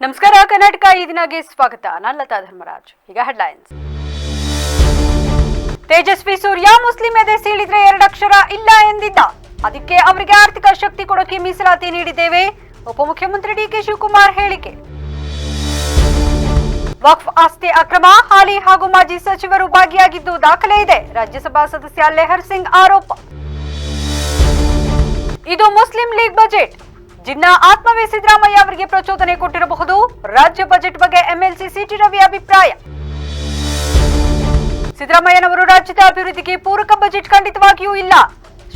ನಮಸ್ಕಾರ ಕರ್ನಾಟಕ ಈ ದಿನಕ್ಕೆ ಸ್ವಾಗತ. ನಾನು ಲತಾ ಧರ್ಮರಾಜ್. ಈಗ ಹೆಡ್ಲೈನ್ಸ್. ತೇಜಸ್ವಿ ಸೂರ್ಯ ಮುಸ್ಲಿಂ ಎದೆ ಸೀಳಿದ್ರೆ 2 ಅಕ್ಷರ ಇಲ್ಲ ಎಂದಿದ್ದ. ಅದಕ್ಕೆ ಅವರಿಗೆ ಆರ್ಥಿಕ ಶಕ್ತಿ ಕೊಡೋಕೆ ಮೀಸಲಾತಿ ನೀಡಿದ್ದೇವೆ. ಉಪಮುಖ್ಯಮಂತ್ರಿ ಡಿಕೆ ಶಿವಕುಮಾರ್ ಹೇಳಿಕೆ. ವಕ್ಫ್ ಆಸ್ತಿ ಅಕ್ರಮ, ಹಾಲಿ ಹಾಗೂ ಮಾಜಿ ಸಚಿವರು ಭಾಗಿಯಾಗಿದ್ದು ದಾಖಲೆ ಇದೆ. ರಾಜ್ಯಸಭಾ ಸದಸ್ಯ ಲೆಹರ್ ಸಿಂಗ್ ಆರೋಪ. ಇದು ಮುಸ್ಲಿಂ ಲೀಗ್ ಬಜೆಟ್. ಜಿನ್ನಾ ಆತ್ಮವೇ ಸಿದ್ದರಾಮಯ್ಯ ಅವರಿಗೆ ಪ್ರಚೋದನೆ ಕೊಟ್ಟಿರಬಹುದು. ರಾಜ್ಯ ಬಜೆಟ್ ಬಗ್ಗೆ ಎಂಎಲ್ಸಿ ಸಿಟಿ ರವಿ ಅಭಿಪ್ರಾಯ. ಸಿದ್ದರಾಮಯ್ಯನವರು ರಾಜ್ಯದ ಅಭಿವೃದ್ಧಿಗೆ ಪೂರಕ ಬಜೆಟ್ ಖಂಡಿತವಾಗಿಯೂ ಇಲ್ಲ.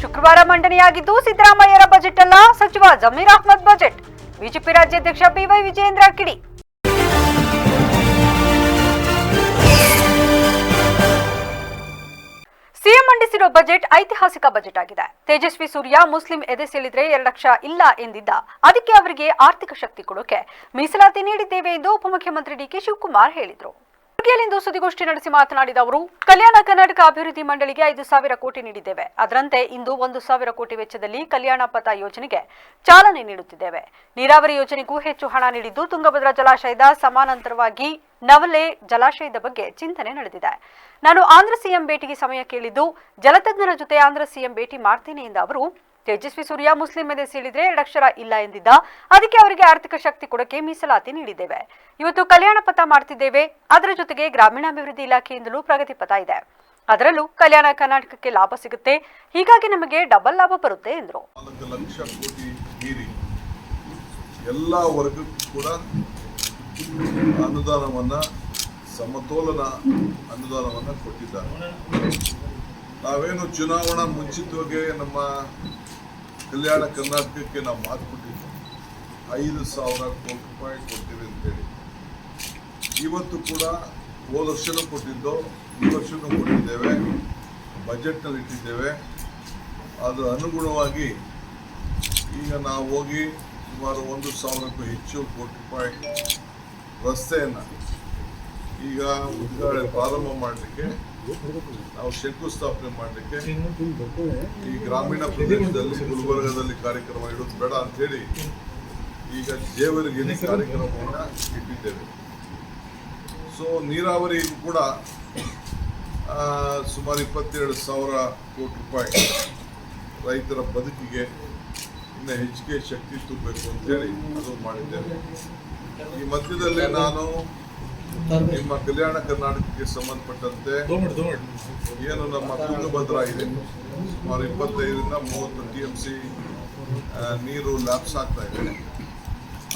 ಶುಕ್ರವಾರ ಮಂಡನೆಯಾಗಿದ್ದು ಸಿದ್ದರಾಮಯ್ಯರ ಬಜೆಟ್ ಅಲ್ಲ, ಸಚಿವ ಜಮೀರ್ ಅಹ್ಮದ್ ಬಜೆಟ್. ಬಿಜೆಪಿ ರಾಜ್ಯಾಧ್ಯಕ್ಷ ಬಿವೈ ವಿಜಯೇಂದ್ರ ಕಿಡಿ. ಸಿಎಂ ಮಂಡಿಸಿರೋ ಬಜೆಟ್ ಐತಿಹಾಸಿಕ ಬಜೆಟ್ ಆಗಿದೆ. ತೇಜಸ್ವಿ ಸೂರ್ಯ ಮುಸ್ಲಿಂ ಎದೆ ಸೀಳಿದ್ರೆ 2 ಲಕ್ಷ ಇಲ್ಲ ಎಂದಿದ್ದ. ಅದಕ್ಕೆ ಅವರಿಗೆ ಆರ್ಥಿಕ ಶಕ್ತಿ ಕೊಡೋಕೆ ಮೀಸಲಾತಿ ನೀಡಿದ್ದೇವೆ ಎಂದು ಉಪಮುಖ್ಯಮಂತ್ರಿ ಡಿಕೆ ಶಿವಕುಮಾರ್ ಹೇಳಿದರು. ಕಲಬುರಗಿಯಲ್ಲಿಂದು ಸುದ್ದಿಗೋಷ್ಠಿ ನಡೆಸಿ ಮಾತನಾಡಿದ ಅವರು, ಕಲ್ಯಾಣ ಕರ್ನಾಟಕ ಅಭಿವೃದ್ಧಿ ಮಂಡಳಿಗೆ 5,000 ಕೋಟಿ ನೀಡಿದ್ದೇವೆ. ಅದರಂತೆ ಇಂದು 1,000 ಕೋಟಿ ವೆಚ್ಚದಲ್ಲಿ ಕಲ್ಯಾಣ ಪಥ ಯೋಜನೆಗೆ ಚಾಲನೆ ನೀಡುತ್ತಿದ್ದೇವೆ. ನೀರಾವರಿ ಯೋಜನೆಗೂ ಹೆಚ್ಚು ಹಣ ನೀಡಿದ್ದು, ತುಂಗಭದ್ರಾ ಜಲಾಶಯದ ಸಮಾನಾಂತರವಾಗಿ ನವಲೆ ಜಲಾಶಯದ ಬಗ್ಗೆ ಚಿಂತನೆ ನಡೆದಿದೆ. ನಾನು ಆಂಧ್ರ ಸಿಎಂ ಭೇಟಿಗೆ ಸಮಯ ಕೇಳಿದ್ದು, ಜಲತಜ್ಞರ ಜೊತೆ ಆಂಧ್ರ ಸಿಎಂ ಭೇಟಿ ಮಾಡ್ತೇನೆ ಎಂದ ಅವರು, ತೇಜಸ್ವಿ ಸೂರ್ಯ ಮುಸ್ಲಿಂ ಎದೆ ಸೀಳಿದ್ರೆ 2 ಅಕ್ಷರ ಇಲ್ಲ ಎಂದಿದ್ದ. ಅದಕ್ಕೆ ಅವರಿಗೆ ಆರ್ಥಿಕ ಶಕ್ತಿ ಕೊಡಕ್ಕೆ ಮೀಸಲಾತಿ ನೀಡಿದ್ದೇವೆ. ಇವತ್ತು ಕಲ್ಯಾಣ ಪಥ ಮಾಡ್ತಿದ್ದೇವೆ. ಅದರ ಜೊತೆಗೆ ಗ್ರಾಮೀಣಾಭಿವೃದ್ಧಿ ಇಲಾಖೆಯಿಂದಲೂ ಪ್ರಗತಿ ಪಥ ಇದೆ. ಅದರಲ್ಲೂ ಕಲ್ಯಾಣ ಕರ್ನಾಟಕಕ್ಕೆ ಲಾಭ ಸಿಗುತ್ತೆ. ಹೀಗಾಗಿ ನಮಗೆ ಡಬಲ್ ಲಾಭ ಬರುತ್ತೆ ಎಂದರು. 4 ಲಕ್ಷ ಕೋಟಿ ಮೀರಿ ಎಲ್ಲ ವರ್ಗಕ್ಕೂ ಕೂಡ ಅನುದಾನವನ್ನ, ಸಮತೋಲನ ಅನುದಾನವನ್ನ ಕೊಟ್ಟಿದ್ದಾರೆ. ನಾವೇನು ಚುನಾವಣಾ ಮುಂಚಿತವಾಗಿ ನಮ್ಮ ಕಲ್ಯಾಣ ಕರ್ನಾಟಕಕ್ಕೆ ನಾವು ಮಾತು ಕೊಟ್ಟಿದ್ವಿ, 5,000 ಕೋಟಿ ರೂಪಾಯಿ ಕೊಡ್ತೀವಿ ಅಂತೇಳಿ. ಇವತ್ತು ಕೂಡ ಹೋದ ವರ್ಷನೂ ಕೊಟ್ಟಿದ್ದು, ಈ ವರ್ಷನೂ ಕೊಟ್ಟಿದ್ದೇವೆ, ಬಜೆಟ್ನಲ್ಲಿ ಇಟ್ಟಿದ್ದೇವೆ. ಅದರ ಅನುಗುಣವಾಗಿ ಈಗ ನಾವು ಹೋಗಿ ಸುಮಾರು 1,000ಕ್ಕೂ ಹೆಚ್ಚು ಕೋಟಿ ರೂಪಾಯಿ ರಸ್ತೆಯನ್ನು ಈಗ ಉದ್ಘಾಟನೆ ಪ್ರಾರಂಭ ಮಾಡಲಿಕ್ಕೆ, ನಾವು ಶಂಕುಸ್ಥಾಪನೆ ಮಾಡಲಿಕ್ಕೆ ಈ ಗ್ರಾಮೀಣ ಪ್ರದೇಶದಲ್ಲಿ ಗುಲ್ಬರ್ಗದಲ್ಲಿ ಕಾರ್ಯಕ್ರಮ ಇಡೋದು ಬೇಡ ಅಂತೇಳಿ ಈಗ ಜೇವರ್ಗಿರಿ ಕಾರ್ಯಕ್ರಮವನ್ನು ಇಟ್ಟಿದ್ದೇವೆ. ಸೊ ನೀರಾವರಿಗೂ ಕೂಡ ಸುಮಾರು 22,000 ಕೋಟಿ ರೂಪಾಯಿ ರೈತರ ಬದುಕಿಗೆ ಇನ್ನು ಹೆಚ್ಚಿಗೆ ಶಕ್ತಿ ತುಂಬಬೇಕು ಅಂತೇಳಿ ಅದು ಮಾಡಿದ್ದೇವೆ. ಈ ಮಧ್ಯದಲ್ಲಿ ನಾನು ನಿಮ್ಮ ಕಲ್ಯಾಣ ಕರ್ನಾಟಕಕ್ಕೆ ಸಂಬಂಧಪಟ್ಟಂತೆ ಏನು ನಮ್ಮ ತುಂಗಭದ್ರಾ ಇದೆ, ಸುಮಾರು 25ರಿಂದ 30 TMC ನೀರು ಲ್ಯಾಪ್ಸ್ ಆಗ್ತಾ ಇದೆ.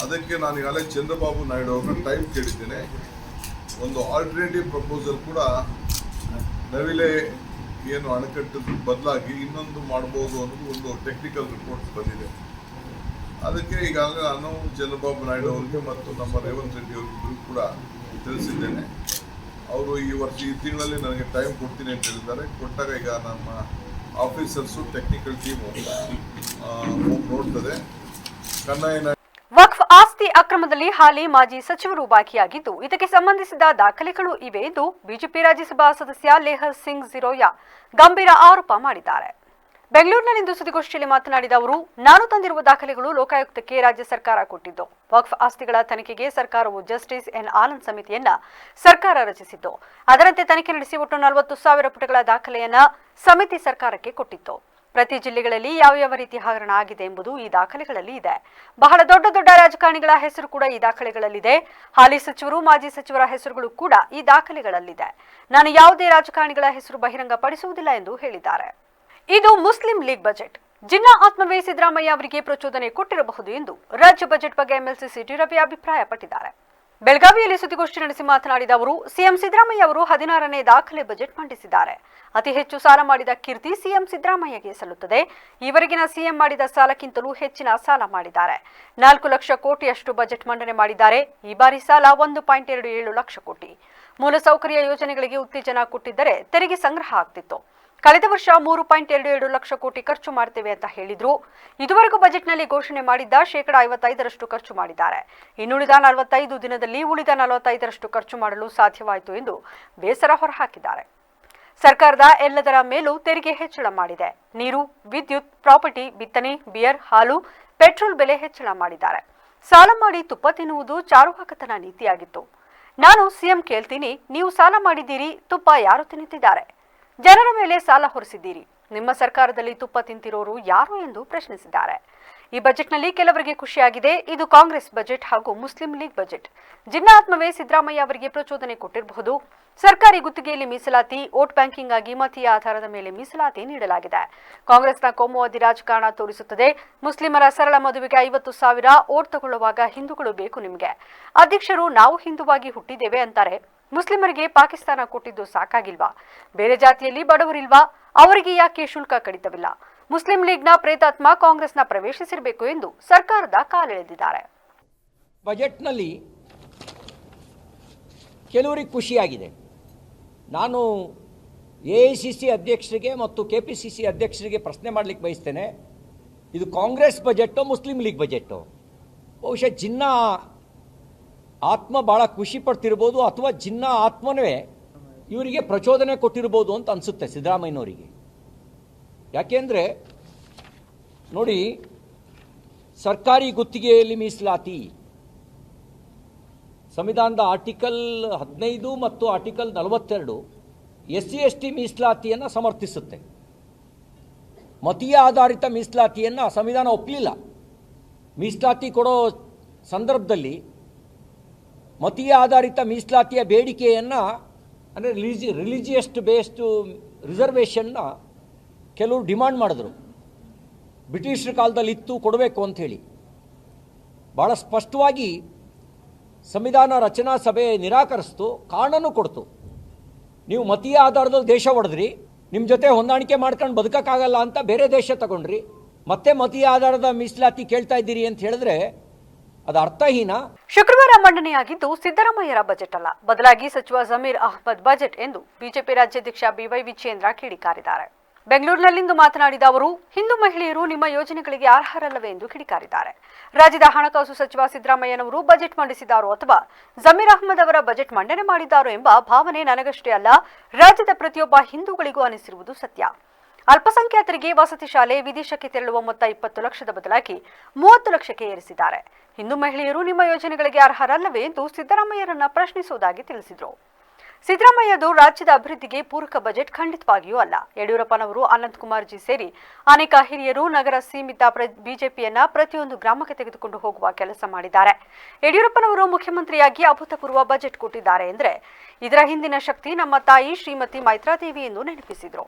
ಅದಕ್ಕೆ ನಾನು ಈಗಾಗಲೇ ಚಂದ್ರಬಾಬು ನಾಯ್ಡು ಅವ್ರನ್ನ ಟೈಮ್ ಕೇಳಿದ್ದೇನೆ. ಒಂದು ಆಲ್ಟರ್ನೇಟಿವ್ ಪ್ರಪೋಸಲ್ ಕೂಡ ನವಿಲೆ ಏನು ಅಣೆಕಟ್ಟು ಬದಲಾಗಿ ಇನ್ನೊಂದು ಮಾಡ್ಬೋದು ಅನ್ನೋದು ಒಂದು ಟೆಕ್ನಿಕಲ್ ರಿಪೋರ್ಟ್ ಬಂದಿದೆ. ಅದಕ್ಕೆ ಈಗಾಗಲೇ ನಾನು ಚಂದ್ರಬಾಬು ನಾಯ್ಡು ಅವರಿಗೆ ಮತ್ತು ನಮ್ಮ ರೇವಂತ್ ರೆಡ್ಡಿ ಅವರಿಗೂ ಕೂಡ ತಿಳಿಸಿದ್ದೇನೆ. ಅವರು ಈ ತಿಂಗಳಲ್ಲಿ ನನಗೆ ಟೈಮ್ ಕೊಡ್ತೀನಿ ಅಂತ ಹೇಳಿದ್ದಾರೆ. ಕೊಟ್ಟಾಗ ಈಗ ನಮ್ಮ ಆಫೀಸರ್ಸು ಟೆಕ್ನಿಕಲ್ ಟೀಮು ನೋಡ್ತದೆ. ವಕ್ಫ್ ಆಸ್ತಿ ಅಕ್ರಮದಲ್ಲಿ ಹಾಲಿ ಮಾಜಿ ಸಚಿವರು ಭಾಗಿಯಾಗಿದ್ದು, ಇದಕ್ಕೆ ಸಂಬಂಧಿಸಿದ ದಾಖಲೆಗಳು ಇವೆ ಎಂದು ಬಿಜೆಪಿ ರಾಜ್ಯಸಭಾ ಸದಸ್ಯ ಲೆಹರ್ ಸಿಂಗ್ ಜಿರೋಯಾ ಗಂಭೀರ ಆರೋಪ ಮಾಡಿದ್ದಾರೆ. ಬೆಂಗಳೂರಿನಲ್ಲಿಂದು ಸುದ್ದಿಗೋಷ್ಠಿಯಲ್ಲಿ ಮಾತನಾಡಿದ ಅವರು, ನಾನು ತಂದಿರುವ ದಾಖಲೆಗಳು ಲೋಕಾಯುಕ್ತಕ್ಕೆ ರಾಜ್ಯ ಸರ್ಕಾರ ಕೊಟ್ಟಿದ್ದು. ವಕ್ಫ್ ಆಸ್ತಿಗಳ ತನಿಖೆಗೆ ಸರ್ಕಾರವು ಜಸ್ಟಿಸ್ ಎನ್ ಆನಂದ್ ಸಮಿತಿಯನ್ನ ಸರ್ಕಾರ ರಚಿಸಿದ್ದು. ಅದರಂತೆ ತನಿಖೆ ನಡೆಸಿ ಒಟ್ಟು 40,000 ಪುಟಗಳ ದಾಖಲೆಯನ್ನ ಸಮಿತಿ ಸರ್ಕಾರಕ್ಕೆ ಕೊಟ್ಟಿತ್ತು. ಪ್ರತಿ ಜಿಲ್ಲೆಗಳಲ್ಲಿ ಯಾವ ರೀತಿ ಹಗರಣ ಆಗಿದೆ ಎಂಬುದು ಈ ದಾಖಲೆಗಳಲ್ಲಿ ಇದೆ. ಬಹಳ ದೊಡ್ಡ ರಾಜಕಾರಣಿಗಳ ಹೆಸರು ಕೂಡ ಈ ದಾಖಲೆಗಳಲ್ಲಿದೆ. ಹಾಲಿ ಸಚಿವರು, ಮಾಜಿ ಸಚಿವರ ಹೆಸರುಗಳು ಕೂಡ ಈ ದಾಖಲೆಗಳಲ್ಲಿದೆ. ನಾನು ಯಾವುದೇ ರಾಜಕಾರಣಿಗಳ ಹೆಸರು ಬಹಿರಂಗಪಡಿಸುವುದಿಲ್ಲ ಎಂದು ಹೇಳಿದ್ದಾರೆ. ಇದು ಮುಸ್ಲಿಂ ಲೀಗ್ ಬಜೆಟ್. ಜಿನ್ನಾ ಆತ್ಮವೇ ಸಿದ್ದರಾಮಯ್ಯ ಅವರಿಗೆ ಪ್ರಚೋದನೆ ಕೊಟ್ಟಿರಬಹುದು ಎಂದು ರಾಜ್ಯ ಬಜೆಟ್ ಬಗ್ಗೆ ಎಂಎಲ್ಸಿ ಸಿಟಿ ರವಿ ಅಭಿಪ್ರಾಯಪಟ್ಟಿದ್ದಾರೆ. ಬೆಳಗಾವಿಯಲ್ಲಿ ಸುದ್ದಿಗೋಷ್ಠಿ ನಡೆಸಿ ಮಾತನಾಡಿದ ಅವರು, ಸಿಎಂ ಸಿದ್ದರಾಮಯ್ಯ ಅವರು 16ನೇ ದಾಖಲೆ ಬಜೆಟ್ ಮಂಡಿಸಿದ್ದಾರೆ. ಅತಿ ಹೆಚ್ಚು ಸಾಲ ಮಾಡಿದ ಕೀರ್ತಿ ಸಿಎಂ ಸಿದ್ದರಾಮಯ್ಯಗೆ ಸಲ್ಲುತ್ತದೆ. ಈವರೆಗಿನ ಸಿಎಂ ಮಾಡಿದ ಸಾಲಕ್ಕಿಂತಲೂ ಹೆಚ್ಚಿನ ಸಾಲ ಮಾಡಿದ್ದಾರೆ. 4 ಲಕ್ಷ ಕೋಟಿಯಷ್ಟು ಬಜೆಟ್ ಮಂಡನೆ ಮಾಡಿದ್ದಾರೆ. ಈ ಬಾರಿ ಸಾಲ 1.27 ಲಕ್ಷ ಕೋಟಿ. ಮೂಲಸೌಕರ್ಯ ಯೋಜನೆಗಳಿಗೆ ಉತ್ತೇಜನ ಕೊಟ್ಟಿದ್ದರೆ ತೆರಿಗೆ ಸಂಗ್ರಹ ಆಗ್ತಿತ್ತು. ಕಳೆದ ವರ್ಷ 3.27 ಲಕ್ಷ ಕೋಟಿ ಖರ್ಚು ಮಾಡ್ತೇವೆ ಅಂತ ಹೇಳಿದ್ರು. ಇದುವರೆಗೂ ಬಜೆಟ್ನಲ್ಲಿ ಘೋಷಣೆ ಮಾಡಿದ್ದ 55% ಖರ್ಚು ಮಾಡಿದ್ದಾರೆ. ಇನ್ನುಳಿದ 45 ದಿನದಲ್ಲಿ ಉಳಿದ 45% ಖರ್ಚು ಮಾಡಲು ಸಾಧ್ಯವಾಯಿತು ಎಂದು ಬೇಸರ ಹೊರಹಾಕಿದ್ದಾರೆ. ಸರ್ಕಾರದ ಎಲ್ಲದರ ಮೇಲೂ ತೆರಿಗೆ ಹೆಚ್ಚಳ ಮಾಡಿದೆ. ನೀರು, ವಿದ್ಯುತ್, ಪ್ರಾಪರ್ಟಿ, ಬಿತ್ತನೆ, ಬಿಯರ್, ಹಾಲು, ಪೆಟ್ರೋಲ್ ಬೆಲೆ ಹೆಚ್ಚಳ ಮಾಡಿದ್ದಾರೆ. ಸಾಲ ಮಾಡಿ ತುಪ್ಪ ತಿನ್ನುವುದು ಚಾರುವಾಕತನ ನೀತಿಯಾಗಿತ್ತು. ನಾನು ಸಿಎಂ ಕೇಳ್ತೀನಿ, ನೀವು ಸಾಲ ಮಾಡಿದ್ದೀರಿ, ತುಪ್ಪ ಯಾರು ತಿನ್ನುತ್ತಿದ್ದಾರೆ? ಜನರ ಮೇಲೆ ಸಾಲ ಹೊರಿಸಿದ್ದೀರಿ. ನಿಮ್ಮ ಸರ್ಕಾರದಲ್ಲಿ ತುಪ್ಪ ತಿಂತಿರೋರು ಯಾರು ಎಂದು ಪ್ರಶ್ನಿಸಿದ್ದಾರೆ. ಈ ಬಜೆಟ್ನಲ್ಲಿ ಕೆಲವರಿಗೆ ಖುಷಿಯಾಗಿದೆ. ಇದು ಕಾಂಗ್ರೆಸ್ ಬಜೆಟ್ ಹಾಗೂ ಮುಸ್ಲಿಂ ಲೀಗ್ ಬಜೆಟ್. ಜಿನ್ನಾತ್ಮವೇ ಸಿದ್ದರಾಮಯ್ಯ ಅವರಿಗೆ ಪ್ರಚೋದನೆ ಕೊಟ್ಟಿರಬಹುದು. ಸರ್ಕಾರಿ ಗುತ್ತಿಗೆಯಲ್ಲಿ ಮೀಸಲಾತಿ, ವೋಟ್ ಬ್ಯಾಂಕಿಂಗ್ ಆಗಿ ಮತೀಯ ಆಧಾರದ ಮೇಲೆ ಮೀಸಲಾತಿ ನೀಡಲಾಗಿದೆ. ಕಾಂಗ್ರೆಸ್ನ ಕೋಮುವಾದಿ ರಾಜಕಾರಣ ತೋರಿಸುತ್ತದೆ. ಮುಸ್ಲಿಮರ ಸರಳ ಮದುವೆಗೆ 50,000 ವೋಟ್ ತಗೊಳ್ಳುವಾಗ ಹಿಂದೂಗಳು ಬೇಕು ನಿಮಗೆ. ಅಧ್ಯಕ್ಷರು ನಾವು ಹಿಂದುವಾಗಿ ಹುಟ್ಟಿದ್ದೇವೆ ಅಂತಾರೆ. ಮುಸ್ಲಿಮರಿಗೆ ಪಾಕಿಸ್ತಾನ ಕೊಟ್ಟಿದ್ದು ಸಾಕಾಗಿಲ್ವಾ? ಬೇರೆ ಜಾತಿಯಲ್ಲಿ ಬಡವರಿಲ್ವಾ? ಅವರಿಗೆ ಯಾಕೆ ಶುಲ್ಕ ಕಡಿತವಿಲ್ಲ? ಮುಸ್ಲಿಂ ಲೀಗ್ನ ಪ್ರೇತಾತ್ಮ ಕಾಂಗ್ರೆಸ್ನ ಪ್ರವೇಶಿಸಿರಬೇಕು ಎಂದು ಸರ್ಕಾರದ ಕಾಲೆಳೆದಿದ್ದಾರೆ. ಬಜೆಟ್ನಲ್ಲಿ ಕೆಲವರಿಗೆ ಖುಷಿಯಾಗಿದೆ. ನಾನು AICC ಅಧ್ಯಕ್ಷರಿಗೆ ಮತ್ತು KPCC ಅಧ್ಯಕ್ಷರಿಗೆ ಪ್ರಶ್ನೆ ಮಾಡಲಿಕ್ಕೆ ಬಯಸ್ತೇನೆ. ಇದು ಕಾಂಗ್ರೆಸ್ ಬಜೆಟೋ ಮುಸ್ಲಿಂ ಲೀಗ್ ಬಜೆಟೋ? ಬಹುಶಃ ಜಿನ್ನಾ ಆತ್ಮ ಭಾಳ ಖುಷಿ ಪಡ್ತಿರ್ಬೋದು, ಅಥವಾ ಜಿನ್ನಾ ಆತ್ಮವೇ ಇವರಿಗೆ ಪ್ರಚೋದನೆ ಕೊಟ್ಟಿರ್ಬೋದು ಅಂತ ಅನಿಸುತ್ತೆ ಸಿದ್ದರಾಮಯ್ಯನವರಿಗೆ. ಯಾಕೆಂದರೆ ನೋಡಿ, ಸರ್ಕಾರಿ ಗುತ್ತಿಗೆಯಲ್ಲಿ ಮೀಸಲಾತಿ ಸಂವಿಧಾನದ ಆರ್ಟಿಕಲ್ 15 ಮತ್ತು ಆರ್ಟಿಕಲ್ 42 SC/ST ಮೀಸಲಾತಿಯನ್ನು ಸಮರ್ಥಿಸುತ್ತೆ. ಮತೀಯ ಆಧಾರಿತ ಮೀಸಲಾತಿಯನ್ನು ಸಂವಿಧಾನ ಒಪ್ಪಲಿಲ್ಲ. ಮೀಸಲಾತಿ ಕೊಡೋ ಸಂದರ್ಭದಲ್ಲಿ ಮತೀಯ ಆಧಾರಿತ ಮೀಸಲಾತಿಯ ಬೇಡಿಕೆಯನ್ನು, ಅಂದರೆ ರಿಲಿಜಿಯಸ್ ಬೇಸ್ಡ್ ರಿಸರ್ವೇಷನ್ನ ಕೆಲವರು ಡಿಮಾಂಡ್ ಮಾಡಿದ್ರು. ಬ್ರಿಟಿಷರ ಕಾಲದಲ್ಲಿ ಇತ್ತು, ಕೊಡಬೇಕು ಅಂಥೇಳಿ. ಭಾಳ ಸ್ಪಷ್ಟವಾಗಿ ಸಂವಿಧಾನ ರಚನಾ ಸಭೆ ನಿರಾಕರಿಸ್ತು, ಕಾರಣನೂ ಕೊಡ್ತು. ನೀವು ಮತೀಯ ಆಧಾರದಲ್ಲಿ ದೇಶ ಒಡೆದ್ರಿ, ನಿಮ್ಮ ಜೊತೆ ಹೊಂದಾಣಿಕೆ ಮಾಡ್ಕೊಂಡು ಬದುಕೋಕ್ಕಾಗಲ್ಲ ಅಂತ ಬೇರೆ ದೇಶ ತಗೊಂಡ್ರಿ, ಮತ್ತೆ ಮತೀಯ ಆಧಾರದ ಮೀಸಲಾತಿ ಕೇಳ್ತಾ ಇದ್ದೀರಿ ಅಂತ ಹೇಳಿದ್ರೆ ಅದು ಅರ್ಥಹೀನ. ಶುಕ್ರವಾರ ಮಂಡನೆಯಾಗಿದ್ದು ಸಿದ್ದರಾಮಯ್ಯರ ಬಜೆಟ್ ಅಲ್ಲ, ಬದಲಾಗಿ ಸಚಿವ ಜಮೀರ್ ಅಹ್ಮದ್ ಬಜೆಟ್ ಎಂದು ಬಿಜೆಪಿ ರಾಜ್ಯಾಧ್ಯಕ್ಷ BY ವಿಜಯೇಂದ್ರ ಕಿಡಿಕಾರಿದ್ದಾರೆ. ಬೆಂಗಳೂರಿನಲ್ಲಿಂದು ಮಾತನಾಡಿದ ಅವರು, ಹಿಂದೂ ಮಹಿಳೆಯರು ನಿಮ್ಮ ಯೋಜನೆಗಳಿಗೆ ಅರ್ಹರಲ್ಲವೇ ಎಂದು ಕಿಡಿಕಾರಿದ್ದಾರೆ. ರಾಜ್ಯದ ಹಣಕಾಸು ಸಚಿವ ಸಿದ್ದರಾಮಯ್ಯನವರು ಬಜೆಟ್ ಮಂಡಿಸಿದ್ದಾರೋ ಅಥವಾ ಜಮೀರ್ ಅಹ್ಮದ್ ಅವರ ಬಜೆಟ್ ಮಂಡನೆ ಮಾಡಿದ್ದಾರೋ ಎಂಬ ಭಾವನೆ ನನಗಷ್ಟೇ ಅಲ್ಲ, ರಾಜ್ಯದ ಪ್ರತಿಯೊಬ್ಬ ಹಿಂದೂಗಳಿಗೂ ಅನಿಸಿರುವುದು ಸತ್ಯ. ಅಲ್ಪಸಂಖ್ಯಾತರಿಗೆ ವಸತಿ ಶಾಲೆ, ವಿದೇಶಕ್ಕೆ ತೆರಳುವ ಮೊತ್ತ 20 ಲಕ್ಷದ ಬದಲಾಗಿ 30 ಲಕ್ಷಕ್ಕೆ ಏರಿಸಿದ್ದಾರೆ. ಹಿಂದೂ ಮಹಿಳೆಯರು ನಿಮ್ಮ ಯೋಜನೆಗಳಿಗೆ ಅರ್ಹರಲ್ಲವೇ ಎಂದು ಸಿದ್ದರಾಮಯ್ಯರನ್ನ ಪ್ರಶ್ನಿಸುವುದಾಗಿ ತಿಳಿಸಿದರು. ಸಿದ್ದರಾಮಯ್ಯದು ರಾಜ್ಯದ ಅಭಿವೃದ್ಧಿಗೆ ಪೂರಕ ಬಜೆಟ್ ಖಂಡಿತವಾಗಿಯೂ ಅಲ್ಲ. ಯಡಿಯೂರಪ್ಪನವರು, ಅನಂತಕುಮಾರ್ ಜಿ ಸೇರಿ ಅನೇಕ ಹಿರಿಯರು ನಗರ ಸೀಮಿತ ಬಿಜೆಪಿಯನ್ನ ಪ್ರತಿಯೊಂದು ಗ್ರಾಮಕ್ಕೆ ತೆಗೆದುಕೊಂಡು ಹೋಗುವ ಕೆಲಸ ಮಾಡಿದ್ದಾರೆ. ಯಡಿಯೂರಪ್ಪನವರು ಮುಖ್ಯಮಂತ್ರಿಯಾಗಿ ಅಭೂತಪೂರ್ವ ಬಜೆಟ್ ಕೊಟ್ಟಿದ್ದಾರೆ ಎಂದರೆ ಇದರ ಹಿಂದಿನ ಶಕ್ತಿ ನಮ್ಮ ತಾಯಿ ಶ್ರೀಮತಿ ಮೈತ್ರಾದೇವಿ ಎಂದು ನೆನಪಿಸಿದರು.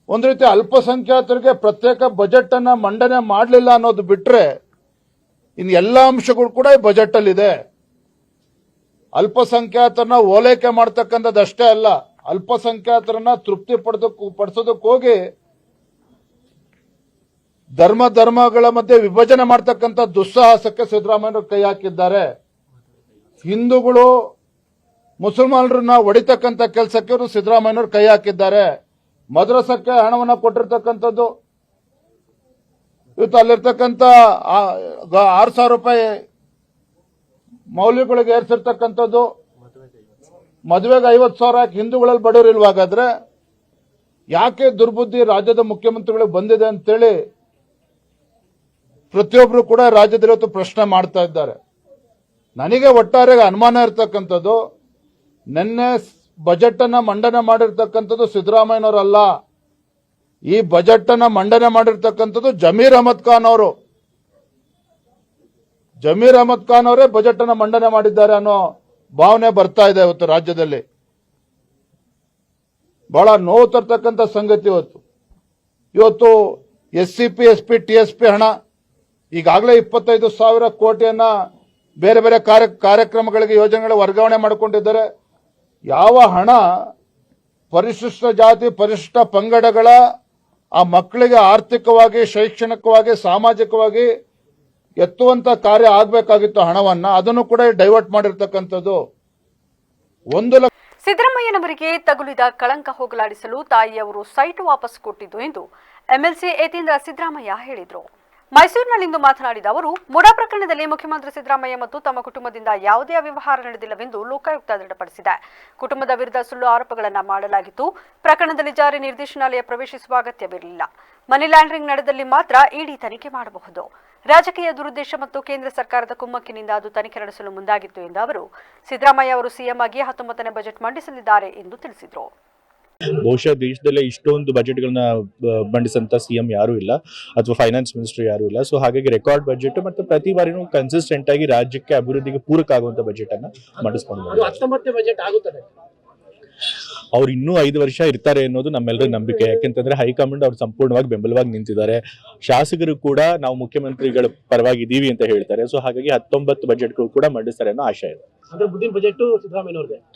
ಒಂದು ರೀತಿ ಅಲ್ಪಸಂಖ್ಯಾತರಿಗೆ ಪ್ರತ್ಯೇಕ ಬಜೆಟ್ ಅನ್ನ ಮಂಡನೆ ಮಾಡಲಿಲ್ಲ ಅನ್ನೋದು ಬಿಟ್ರೆ ಇನ್ನು ಎಲ್ಲ ಅಂಶಗಳು ಕೂಡ ಈ ಬಜೆಟ್ ಅಲ್ಲಿ ಇದೆ. ಅಲ್ಪಸಂಖ್ಯಾತರನ್ನ ಓಲೈಕೆ ಮಾಡ್ತಕ್ಕಂಥದ್ದಷ್ಟೇ ಅಲ್ಲ, ಅಲ್ಪಸಂಖ್ಯಾತರನ್ನ ತೃಪ್ತಿ ಪಡಿಸೋದಕ್ಕೆ ಹೋಗಿ ಧರ್ಮಗಳ ಮಧ್ಯೆ ವಿಭಜನೆ ಮಾಡ್ತಕ್ಕಂಥ ದುಸ್ಸಾಹಸಕ್ಕೆ ಸಿದ್ದರಾಮಯ್ಯ ಕೈ ಹಾಕಿದ್ದಾರೆ. ಹಿಂದೂಗಳು ಮುಸಲ್ಮಾನರನ್ನ ಹೊಡಿತಕ್ಕಂಥ ಕೆಲಸಕ್ಕೆ ಸಿದ್ದರಾಮಯ್ಯನವರು ಕೈ ಹಾಕಿದ್ದಾರೆ. ಮದ್ರಸಕ್ಕೆ ಹಣವನ್ನ ಕೊಟ್ಟಿರ್ತಕ್ಕಂಥದ್ದು, ಇವತ್ತು ಅಲ್ಲಿರ್ತಕ್ಕಂಥ 6,000 ರೂಪಾಯಿ ಮೌಲ್ಯಗಳಿಗೆ ಏರ್ಸಿರ್ತಕ್ಕಂಥದ್ದು, ಮದುವೆಗೆ 50,000 ಯಾಕೆ ಹಿಂದೂಗಳಲ್ಲಿ ಬಡವರು ಇಲ್ವಾಗಾದ್ರೆ ಯಾಕೆ ದುರ್ಬುದ್ಧಿ ರಾಜ್ಯದ ಮುಖ್ಯಮಂತ್ರಿಗಳಿಗೆ ಬಂದಿದೆ ಅಂತೇಳಿ ಪ್ರತಿಯೊಬ್ಬರು ಕೂಡ ರಾಜ್ಯದಲ್ಲಿ ಇವತ್ತು ಪ್ರಶ್ನೆ ಮಾಡ್ತಾ ಇದ್ದಾರೆ. ನನಗೆ ಒಟ್ಟಾರೆ ಅನುಮಾನ ಇರ್ತಕ್ಕಂಥದ್ದು, ನಿನ್ನೆ ಬಜೆಟ್ ಅನ್ನ ಮಂಡನೆ ಮಾಡಿರ್ತಕ್ಕಂಥದ್ದು ಸಿದ್ದರಾಮಯ್ಯನವರಲ್ಲ, ಈ ಬಜೆಟ್ ಅನ್ನ ಮಂಡನೆ ಮಾಡಿರ್ತಕ್ಕಂಥದ್ದು ಜಮೀರ್ ಅಹಮದ್ ಖಾನ್ ಅವರು. ಜಮೀರ್ ಅಹಮದ್ ಖಾನ್ ಅವರೇ ಬಜೆಟ್ ಅನ್ನ ಮಂಡನೆ ಮಾಡಿದ್ದಾರೆ ಅನ್ನೋ ಭಾವನೆ ಬರ್ತಾ ಇದೆ ಇವತ್ತು ರಾಜ್ಯದಲ್ಲಿ. ಬಹಳ ನೋವು ತರ್ತಕ್ಕಂಥ ಸಂಗತಿ ಇವತ್ತು SCP, SP, TSP ಹಣ ಈಗಾಗಲೇ 25,000 ಕೋಟಿಯನ್ನ ಬೇರೆ ಬೇರೆ ಕಾರ್ಯಕ್ರಮಗಳಿಗೆ, ಯೋಜನೆಗಳಿಗೆ ವರ್ಗಾವಣೆ ಮಾಡಿಕೊಂಡಿದ್ದಾರೆ. ಯಾವ ಹಣ ಪರಿಶಿಷ್ಟ ಜಾತಿ, ಪರಿಶಿಷ್ಟ ಪಂಗಡಗಳ ಆ ಮಕ್ಕಳಿಗೆ ಆರ್ಥಿಕವಾಗಿ, ಶೈಕ್ಷಣಿಕವಾಗಿ, ಸಾಮಾಜಿಕವಾಗಿ ಎತ್ತುವಂತ ಕಾರ್ಯ ಆಗಬೇಕಾಗಿತ್ತು ಹಣವನ್ನ, ಅದನ್ನು ಕೂಡ ಡೈವರ್ಟ್ ಮಾಡಿರ್ತಕ್ಕಂಥದ್ದು. 1 ಲಕ್ಷ ಸಿದ್ದರಾಮಯ್ಯನವರಿಗೆ ತಗುಲಿದ ಕಳಂಕ ಹೋಗಲಾಡಿಸಲು ತಾಯಿಯವರು ಸೈಟ್ ವಾಪಸ್ ಕೊಟ್ಟಿದ್ದು ಎಂದು MLC ಯತೀಂದ್ರ ಸಿದ್ದರಾಮಯ್ಯ ಹೇಳಿದರು. ಮೈಸೂರಿನಲ್ಲಿಂದು ಮಾತನಾಡಿದ ಅವರು, ಮುಡಾ ಪ್ರಕರಣದಲ್ಲಿ ಮುಖ್ಯಮಂತ್ರಿ ಸಿದ್ದರಾಮಯ್ಯ ಮತ್ತು ತಮ್ಮ ಕುಟುಂಬದಿಂದ ಯಾವುದೇ ಅವ್ಯವಹಾರ ನಡೆದಿಲ್ಲವೆಂದು ಲೋಕಾಯುಕ್ತ ದೃಢಪಡಿಸಿದೆ. ಕುಟುಂಬದ ವಿರುದ್ಧ ಸುಳ್ಳು ಆರೋಪಗಳನ್ನು ಮಾಡಲಾಗಿತ್ತು. ಪ್ರಕರಣದಲ್ಲಿ ಜಾರಿ ನಿರ್ದೇಶನಾಲಯ ಪ್ರವೇಶಿಸುವ ಅಗತ್ಯವಿರಲಿಲ್ಲ. ಮನಿ ಲಾಂಡರಿಂಗ್ ನಡೆದಲ್ಲಿ ಮಾತ್ರ ಇಡಿ ತನಿಖೆ ಮಾಡಬಹುದು. ರಾಜಕೀಯ ದುರುದ್ದೇಶ ಮತ್ತು ಕೇಂದ್ರ ಸರ್ಕಾರದ ಕುಮ್ಮಕ್ಕಿನಿಂದ ಅದು ತನಿಖೆ ನಡೆಸಲು ಮುಂದಾಗಿತ್ತು ಎಂದ ಅವರು, ಸಿದ್ದರಾಮಯ್ಯ ಅವರು ಸಿಎಂ ಆಗಿ 19ನೇ ಬಜೆಟ್ ಮಂಡಿಸಲಿದ್ದಾರೆ ಎಂದು ತಿಳಿಸಿದರು. ಬಹುಶಃ ದೇಶದಲ್ಲೇ ಇಷ್ಟೊಂದು ಬಜೆಟ್ಗಳನ್ನ ಮಂಡಿಸಂತ ಸಿಎಂ ಯಾರು ಇಲ್ಲ ಅಥವಾ ಫೈನಾನ್ಸ್ ಮಿನಿಸ್ಟರ್ ಯಾರು ಇಲ್ಲ. ಸೊ ಹಾಗಾಗಿ ರೆಕಾರ್ಡ್ ಬಜೆಟ್ ಮತ್ತು ಪ್ರತಿ ಬಾರಿನೂ ಕನ್ಸಿಸ್ಟೆಂಟ್ ಆಗಿ ರಾಜ್ಯಕ್ಕೆ ಅಭಿವೃದ್ಧಿಗೆ ಪೂರಕ ಆಗುವಂತ ಬಜೆಟ್ ಅನ್ನ ಮಂಡಿಸ್ಕೊಂಡು ಅವ್ರು ಇನ್ನೂ 5 ವರ್ಷ ಇರ್ತಾರೆ ಅನ್ನೋದು ನಮ್ಮೆಲ್ಲರ ನಂಬಿಕೆ. ಯಾಕೆಂತಂದ್ರೆ ಹೈಕಮಾಂಡ್ ಅವ್ರು ಸಂಪೂರ್ಣವಾಗಿ ಬೆಂಬಲವಾಗಿ ನಿಂತಿದ್ದಾರೆ. ಶಾಸಕರು ಕೂಡ ನಾವು ಮುಖ್ಯಮಂತ್ರಿಗಳ ಪರವಾಗಿ ಇದೀವಿ ಅಂತ ಹೇಳ್ತಾರೆ. ಸೊ ಹಾಗಾಗಿ 19 ಬಜೆಟ್ಗಳು ಕೂಡ ಮಂಡಿಸ್ತಾರೆ ಅನ್ನೋ ಆಶಯ ಇದೆ.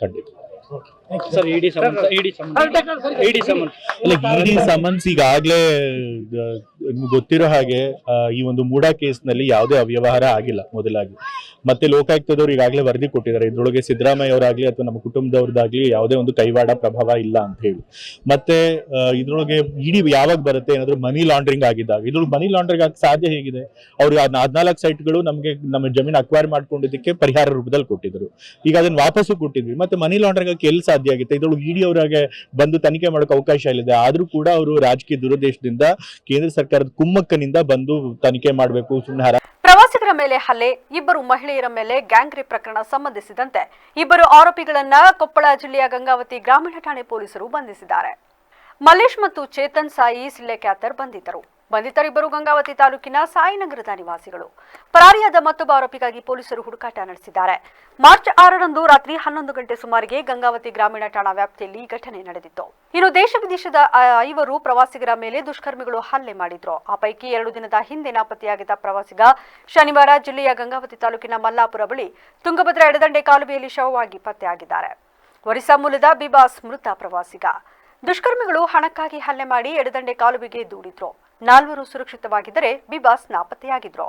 ಖಂಡಿತ ಇಡಿ ಸಮನ್ಸ್ ಈಗಾಗಲೇ ಗೊತ್ತಿರೋ ಹಾಗೆ ಈ ಒಂದು ಮೂಡಾ ಕೇಸ್ನಲ್ಲಿ ಯಾವುದೇ ಅವ್ಯವಹಾರ ಆಗಿಲ್ಲ ಮೊದಲಾಗಿ. ಮತ್ತೆ ಲೋಕಾಯುಕ್ತದವ್ರು ಈಗಾಗಲೇ ವರದಿ ಕೊಟ್ಟಿದ್ದಾರೆ. ಇದ್ರೊಳಗೆ ಸಿದ್ದರಾಮಯ್ಯ ಅವರಾಗ್ಲಿ ಅಥವಾ ನಮ್ಮ ಕುಟುಂಬದವ್ರದ್ದಾಗ್ಲಿ ಯಾವುದೇ ಒಂದು ಕೈವಾಡ ಪ್ರಭಾವ ಇಲ್ಲ ಅಂತ ಹೇಳಿ. ಮತ್ತೆ ಇದ್ರೊಳಗೆ ಇಡಿ ಯಾವಾಗ ಬರುತ್ತೆ ಏನಾದ್ರು ಮನಿ ಲಾಂಡ್ರಿಂಗ್ ಆಗಿದ್ದಾಗ. ಇದ್ರೊಳಗೆ ಮನಿ ಲಾಂಡ್ರಿಂಗ್ ಆಗ ಸಾಧ್ಯ ಹೇಗಿದೆ? ಅವ್ರಿಗೆ 14 ಸೈಟ್ಗಳು ನಮ್ಮ ಜಮೀನು ಅಕ್ವೈರ್ ಮಾಡ್ಕೊಂಡಿದ್ದಕ್ಕೆ ಪರಿಹಾರ ರೂಪದಲ್ಲಿ ಕೊಟ್ಟಿದ್ರು. ಈಗ ಅದನ್ನ ವಾಪಸ್ಸು ಕೊಟ್ಟಿದ್ವಿ. ಮತ್ತೆ ಮನಿ ಲಾಂಡ್ರಿಂಗ್ ಎಲ್ಲಿ ಸಾಧ್ಯ ಆಗುತ್ತೆ? ಇದ್ರೊಳಗೆ ಇಡಿ ಅವರಿಗೆ ಬಂದು ತನಿಖೆ ಮಾಡೋಕೆ ಅವಕಾಶ ಇಲ್ಲಿದೆ. ಆದ್ರೂ ಕೂಡ ಅವರು ರಾಜಕೀಯ ದುರುದ್ದೇಶದಿಂದ ಕೇಂದ್ರ ಸರ್ಕಾರದ ಕುಮ್ಮಕ್ಕನಿಂದ ಬಂದು ತನಿಖೆ ಮಾಡಬೇಕು. ಸುಮ್ಮನೆ ಪ್ರವಾಸಿಗರ ಮೇಲೆ ಹಲ್ಲೆ, 2 ಮಹಿಳೆಯರ ಮೇಲೆ ಗ್ಯಾಂಗ್ ರೇಪ್ ಪ್ರಕರಣ ಸಂಬಂಧಿಸಿದಂತೆ 2 ಆರೋಪಿಗಳನ್ನ ಕೊಪ್ಪಳ ಜಿಲ್ಲೆಯ ಗಂಗಾವತಿ ಗ್ರಾಮೀಣ ಠಾಣೆ ಪೊಲೀಸರು ಬಂಧಿಸಿದ್ದಾರೆ. ಮಲ್ಲೇಶ್ ಮತ್ತು ಚೇತನ್ ಸಾಯಿ ಸಿಲ್ಲೆಕ್ಯಾತರ್ ಬಂಧಿತರಿಬ್ಬರು ಗಂಗಾವತಿ ತಾಲೂಕಿನ ಸಾಯಿನಗರದ ನಿವಾಸಿಗಳು. ಪರಾರಿಯಾದ ಮತ್ತೊಬ್ಬ ಆರೋಪಿಗಾಗಿ ಪೊಲೀಸರು ಹುಡುಕಾಟ ನಡೆಸಿದ್ದಾರೆ. ಮಾರ್ಚ್ 6ರಂದು ರಾತ್ರಿ 11 ಗಂಟೆ ಸುಮಾರಿಗೆ ಗಂಗಾವತಿ ಗ್ರಾಮೀಣ ಠಾಣಾ ವ್ಯಾಪ್ತಿಯಲ್ಲಿ ಘಟನೆ ನಡೆದಿತ್ತು. ಇನ್ನು ದೇಶ ವಿದೇಶದ 5 ಪ್ರವಾಸಿಗರ ಮೇಲೆ ದುಷ್ಕರ್ಮಿಗಳು ಹಲ್ಲೆ ಮಾಡಿದ್ರು. ಆ ಪೈಕಿ 2 ದಿನದ ಹಿಂದೆ ನಾಪತ್ತೆಯಾಗಿದ್ದ ಪ್ರವಾಸಿಗ ಶನಿವಾರ ಜಿಲ್ಲೆಯ ಗಂಗಾವತಿ ತಾಲೂಕಿನ ಮಲ್ಲಾಪುರ ಬಳಿ ತುಂಗಭದ್ರಾ ಎಡದಂಡೆ ಕಾಲುವೆಯಲ್ಲಿ ಶವವಾಗಿ ಪತ್ತೆಯಾಗಿದ್ದಾರೆ. ಒರಿಸ್ಸಾ ಮೂಲದ ಬಿಬಾಸ್ ಮೃತ ಪ್ರವಾಸಿಗ. ದುಷ್ಕರ್ಮಿಗಳು ಹಣಕ್ಕಾಗಿ ಹಲ್ಲೆ ಮಾಡಿ ಎಡದಂಡೆ ಕಾಲುವೆಗೆ ದೂಡಿದ್ರು. 4 ಸುರಕ್ಷಿತವಾಗಿದ್ದರೆ ಬಿಬಾಸ್ ನಾಪತ್ತೆಯಾಗಿದ್ರು.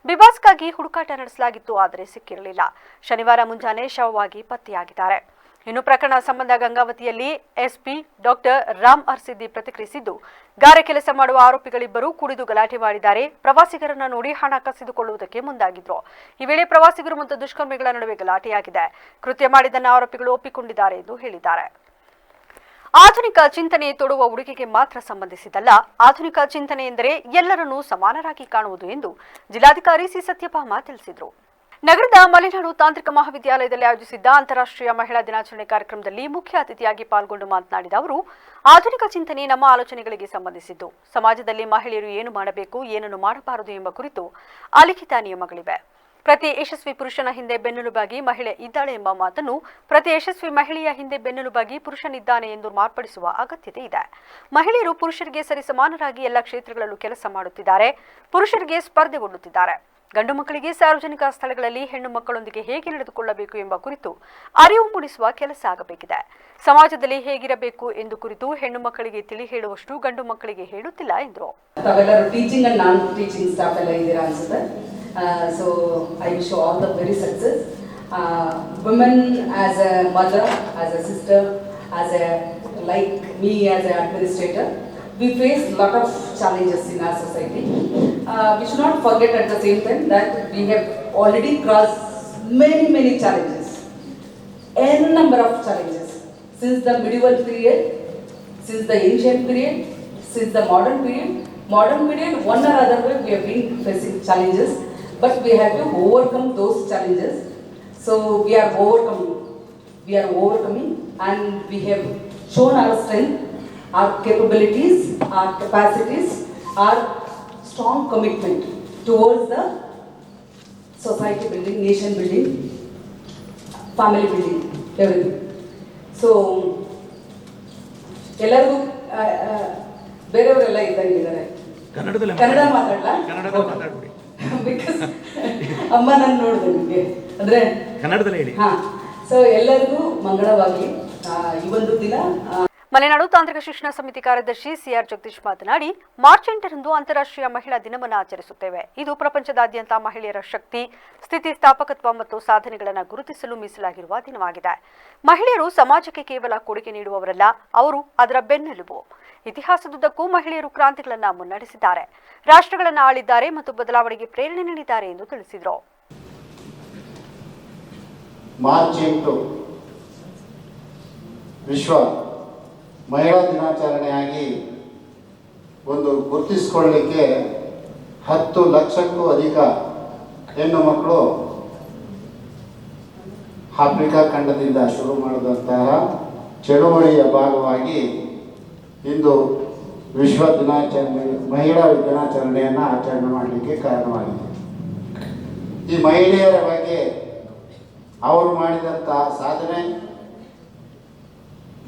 ಬಿಬಾಸ್ಗಾಗಿ ಹುಡುಕಾಟ ನಡೆಸಲಾಗಿತ್ತು, ಆದರೆ ಸಿಕ್ಕಿರಲಿಲ್ಲ. ಶನಿವಾರ ಮುಂಜಾನೆ ಶವವಾಗಿ ಪತ್ತೆಯಾಗಿದ್ದಾರೆ. ಇನ್ನು ಪ್ರಕರಣ ಸಂಬಂಧ ಗಂಗಾವತಿಯಲ್ಲಿ ಎಸ್ಪಿ ಡಾಕ್ಟರ್ ರಾಮ್ ಅರ್ಸಿದ್ದಿ ಪ್ರತಿಕ್ರಿಯಿಸಿದ್ದು, ಗಾರೆ ಕೆಲಸ ಮಾಡುವ ಆರೋಪಿಗಳಿಬ್ಬರು ಕುಡಿದು ಗಲಾಟೆ ಮಾಡಿದ್ದಾರೆ. ಪ್ರವಾಸಿಗರನ್ನ ನೋಡಿ ಹಣ ಕಸಿದುಕೊಳ್ಳುವುದಕ್ಕೆ ಮುಂದಾಗಿದ್ರು. ಈ ವೇಳೆ ಪ್ರವಾಸಿಗರು ಮತ್ತು ದುಷ್ಕರ್ಮಿಗಳ ನಡುವೆ ಗಲಾಟೆಯಾಗಿದೆ. ಕೃತ್ಯ ಮಾಡಿದ್ದನ್ನ ಆರೋಪಿಗಳು ಒಪ್ಪಿಕೊಂಡಿದ್ದಾರೆ ಎಂದು ಹೇಳಿದ್ದಾರೆ. ಆಧುನಿಕ ಚಿಂತನೆ ತೊಡುವ ಉಡುಗೆಗೆ ಮಾತ್ರ ಸಂಬಂಧಿಸಿದಲ್ಲ, ಆಧುನಿಕ ಚಿಂತನೆ ಎಂದರೆ ಎಲ್ಲರನ್ನೂ ಸಮಾನರಾಗಿ ಕಾಣುವುದು ಎಂದು ಜಿಲ್ಲಾಧಿಕಾರಿ ಸಿ ಸತ್ಯಭಾಮ ತಿಳಿಸಿದರು. ನಗರದ ಮಲೆನಾಡು ತಾಂತ್ರಿಕ ಮಹಾವಿದ್ಯಾಲಯದಲ್ಲಿ ಆಯೋಜಿಸಿದ್ದ ಅಂತಾರಾಷ್ಟ್ರೀಯ ಮಹಿಳಾ ದಿನಾಚರಣೆ ಕಾರ್ಯಕ್ರಮದಲ್ಲಿ ಮುಖ್ಯ ಅತಿಥಿಯಾಗಿ ಪಾಲ್ಗೊಂಡು ಮಾತನಾಡಿದ ಅವರು, ಆಧುನಿಕ ಚಿಂತನೆ ನಮ್ಮ ಆಲೋಚನೆಗಳಿಗೆ ಸಂಬಂಧಿಸಿದ್ದು. ಸಮಾಜದಲ್ಲಿ ಮಹಿಳೆಯರು ಏನು ಮಾಡಬೇಕು, ಏನನ್ನು ಮಾಡಬಾರದು ಎಂಬ ಕುರಿತು ಅಲಿಖಿತ ನಿಯಮಗಳಿವೆ. ಪ್ರತಿ ಯಶಸ್ವಿ ಪುರುಷನ ಹಿಂದೆ ಬೆನ್ನೆಲುಬಾಗಿ ಮಹಿಳೆ ಇದ್ದಾಳೆ ಎಂಬ ಮಾತನ್ನು ಪ್ರತಿ ಯಶಸ್ವಿ ಮಹಿಳೆಯ ಹಿಂದೆ ಬೆನ್ನೆಲುಬಾಗಿ ಪುರುಷನಿದ್ದಾನೆ ಎಂದು ಮಾರ್ಪಡಿಸುವ ಅಗತ್ಯತೆ ಇದೆ. ಮಹಿಳೆಯರು ಪುರುಷರಿಗೆ ಸರಿಸಮಾನರಾಗಿ ಎಲ್ಲ ಕ್ಷೇತ್ರಗಳಲ್ಲೂ ಕೆಲಸ ಮಾಡುತ್ತಿದ್ದಾರೆ. ಪುರುಷರಿಗೆ ಸ್ಪರ್ಧೆಗೊಳ್ಳುತ್ತಿದ್ದಾರೆ. ಗಂಡು ಮಕ್ಕಳಿಗೆ ಸಾರ್ವಜನಿಕ ಸ್ಥಳಗಳಲ್ಲಿ ಹೆಣ್ಣು ಮಕ್ಕಳೊಂದಿಗೆ ಹೇಗೆ ನಡೆದುಕೊಳ್ಳಬೇಕು ಎಂಬ ಕುರಿತು ಅರಿವು ಮೂಡಿಸುವ ಕೆಲಸ ಆಗಬೇಕಿದೆ. ಸಮಾಜದಲ್ಲಿ ಹೇಗಿರಬೇಕು ಎಂದು ಕುರಿತು ಹೆಣ್ಣು ಮಕ್ಕಳಿಗೆ ತಿಳಿ ಹೇಳುವಷ್ಟು ಗಂಡು ಮಕ್ಕಳಿಗೆ ಹೇಳುತ್ತಿಲ್ಲ ಎಂದರು. So I wish you all the very success. Women as a mother, as a sister, as a like me as an administrator, we face a lot of challenges in our society. We should not forget at the same time that we have already crossed many challenges, n number of challenges since the medieval period, since the ancient period, since the modern period. Modern period, one or other way we have been facing challenges. But we have to overcome those challenges. So we are overcoming and we have shown our strength, our capabilities, our capacities, our strong commitment towards the society building, nation building, family building, everything. So ಎಲ್ಲರಿಗೂ ಬೇರೆಯವರೆಲ್ಲ ಇದ್ದಾರೆ. ಕನ್ನಡ ಮಾತಾಡಲ್ಲ because ಅಮ್ಮ ನಾನು ನೋಡಿದೆ ನಿಮಗೆ ಅಂದ್ರೆ ಕನ್ನಡದಲ್ಲಿ ಹೇಳಿ. ಸೊ ಎಲ್ಲರಿಗೂ ಮಂಗಳವಾಗಲಿ ಈ ಒಂದು ದಿನ. ಮಲೆನಾಡು ತಾಂತ್ರಿಕ ಶಿಕ್ಷಣ ಸಮಿತಿ ಕಾರ್ಯದರ್ಶಿ ಸಿಆರ್ ಜಗದೀಶ್ ಮಾತನಾಡಿ, ಮಾರ್ಚ್ 8ರಂದು ಅಂತಾರಾಷ್ಟ್ರೀಯ ಮಹಿಳಾ ದಿನವನ್ನು ಆಚರಿಸುತ್ತೇವೆ. ಇದು ಪ್ರಪಂಚದಾದ್ಯಂತ ಮಹಿಳೆಯರ ಶಕ್ತಿ, ಸ್ಥಿತಿಸ್ಥಾಪಕತ್ವ ಮತ್ತು ಸಾಧನೆಗಳನ್ನು ಗುರುತಿಸಲು ಮೀಸಲಾಗಿರುವ ದಿನವಾಗಿದೆ. ಮಹಿಳೆಯರು ಸಮಾಜಕ್ಕೆ ಕೇವಲ ಕೊಡುಗೆ ನೀಡುವವರಲ್ಲ, ಅವರು ಅದರ ಬೆನ್ನೆಲುಬು. ಇತಿಹಾಸದುದ್ದಕ್ಕೂ ಮಹಿಳೆಯರು ಕ್ರಾಂತಿಗಳನ್ನು ಮುನ್ನಡೆಸಿದ್ದಾರೆ, ರಾಷ್ಟ್ರಗಳನ್ನು ಆಳಿದ್ದಾರೆ ಮತ್ತು ಬದಲಾವಣೆಗೆ ಪ್ರೇರಣೆ ನೀಡಿದ್ದಾರೆ ಎಂದು ತಿಳಿಸಿದರು. ಮಾರ್ಚ್ 8 ವಿಶ್ವ ಮಹಿಳಾ ದಿನಾಚರಣೆಯಾಗಿ ಒಂದು ಗುರುತಿಸಿಕೊಳ್ಳಲಿಕ್ಕೆ 10 ಲಕ್ಷಕ್ಕೂ ಅಧಿಕ ಹೆಣ್ಣು ಮಕ್ಕಳು ಆಫ್ರಿಕಾ ಖಂಡದಿಂದ ಶುರು ಮಾಡಿದಂತಹ ಚಳುವಳಿಯ ಭಾಗವಾಗಿ ಇಂದು ವಿಶ್ವ ದಿನಾಚರಣೆ ಮಹಿಳಾ ದಿನಾಚರಣೆಯನ್ನು ಆಚರಣೆ ಮಾಡಲಿಕ್ಕೆ ಕಾರಣವಾಗಿದೆ. ಈ ಮಹಿಳೆಯರ ಬಗ್ಗೆ ಅವರು ಮಾಡಿದಂತಹ ಸಾಧನೆ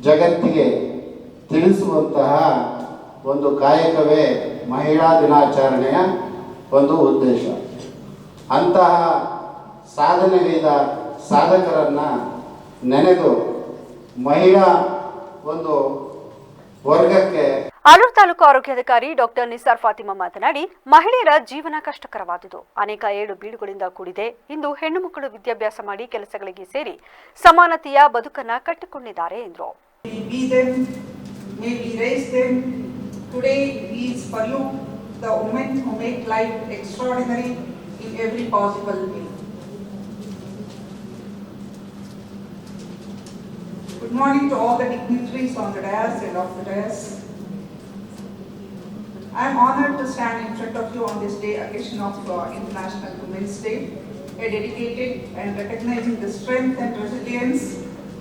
ಜಗತ್ತಿಗೆ ತಿಳಿಸುವಂತಹ ಒಂದು ಕಾಯಕವೇ ಮಹಿಳಾ ದಿನಾಚರಣೆಯ ಒಂದು ಉದ್ದೇಶ. ಅಂತಹ ಸಾಧನೆಗೈದ ಸಾಧಕರನ್ನು ನೆನೆದು ಮಹಿಳಾ ಒಂದು ವರ್ಗಕ್ಕೆ ಆಲೂರು ತಾಲೂಕು ಆರೋಗ್ಯಾಧಿಕಾರಿ ಡಾಕ್ಟರ್ ನಿಸಾರ್ ಫಾತಿಮಾ ಮಾತನಾಡಿ, ಮಹಿಳೆಯರ ಜೀವನ ಕಷ್ಟಕರವಾದುದು. ಅನೇಕ ಏಳು ಬೀಳುಗಳಿಂದ ಕೂಡಿದೆ. ಇಂದು ಹೆಣ್ಣು ಮಕ್ಕಳು ವಿದ್ಯಾಭ್ಯಾಸ ಮಾಡಿ ಕೆಲಸಗಳಿಗೆ ಸೇರಿ ಸಮಾನತೆಯ ಬದುಕನ್ನ ಕಟ್ಟಿಕೊಂಡಿದ್ದಾರೆ ಎಂದರು. Today is for you, the women who make life extraordinary in every possible way. Good morning to all the dignitaries on the dais and off the dais. I am honored to stand in front of you on this day, occasion of International Women's Day, a dedicated and recognizing the strength and resilience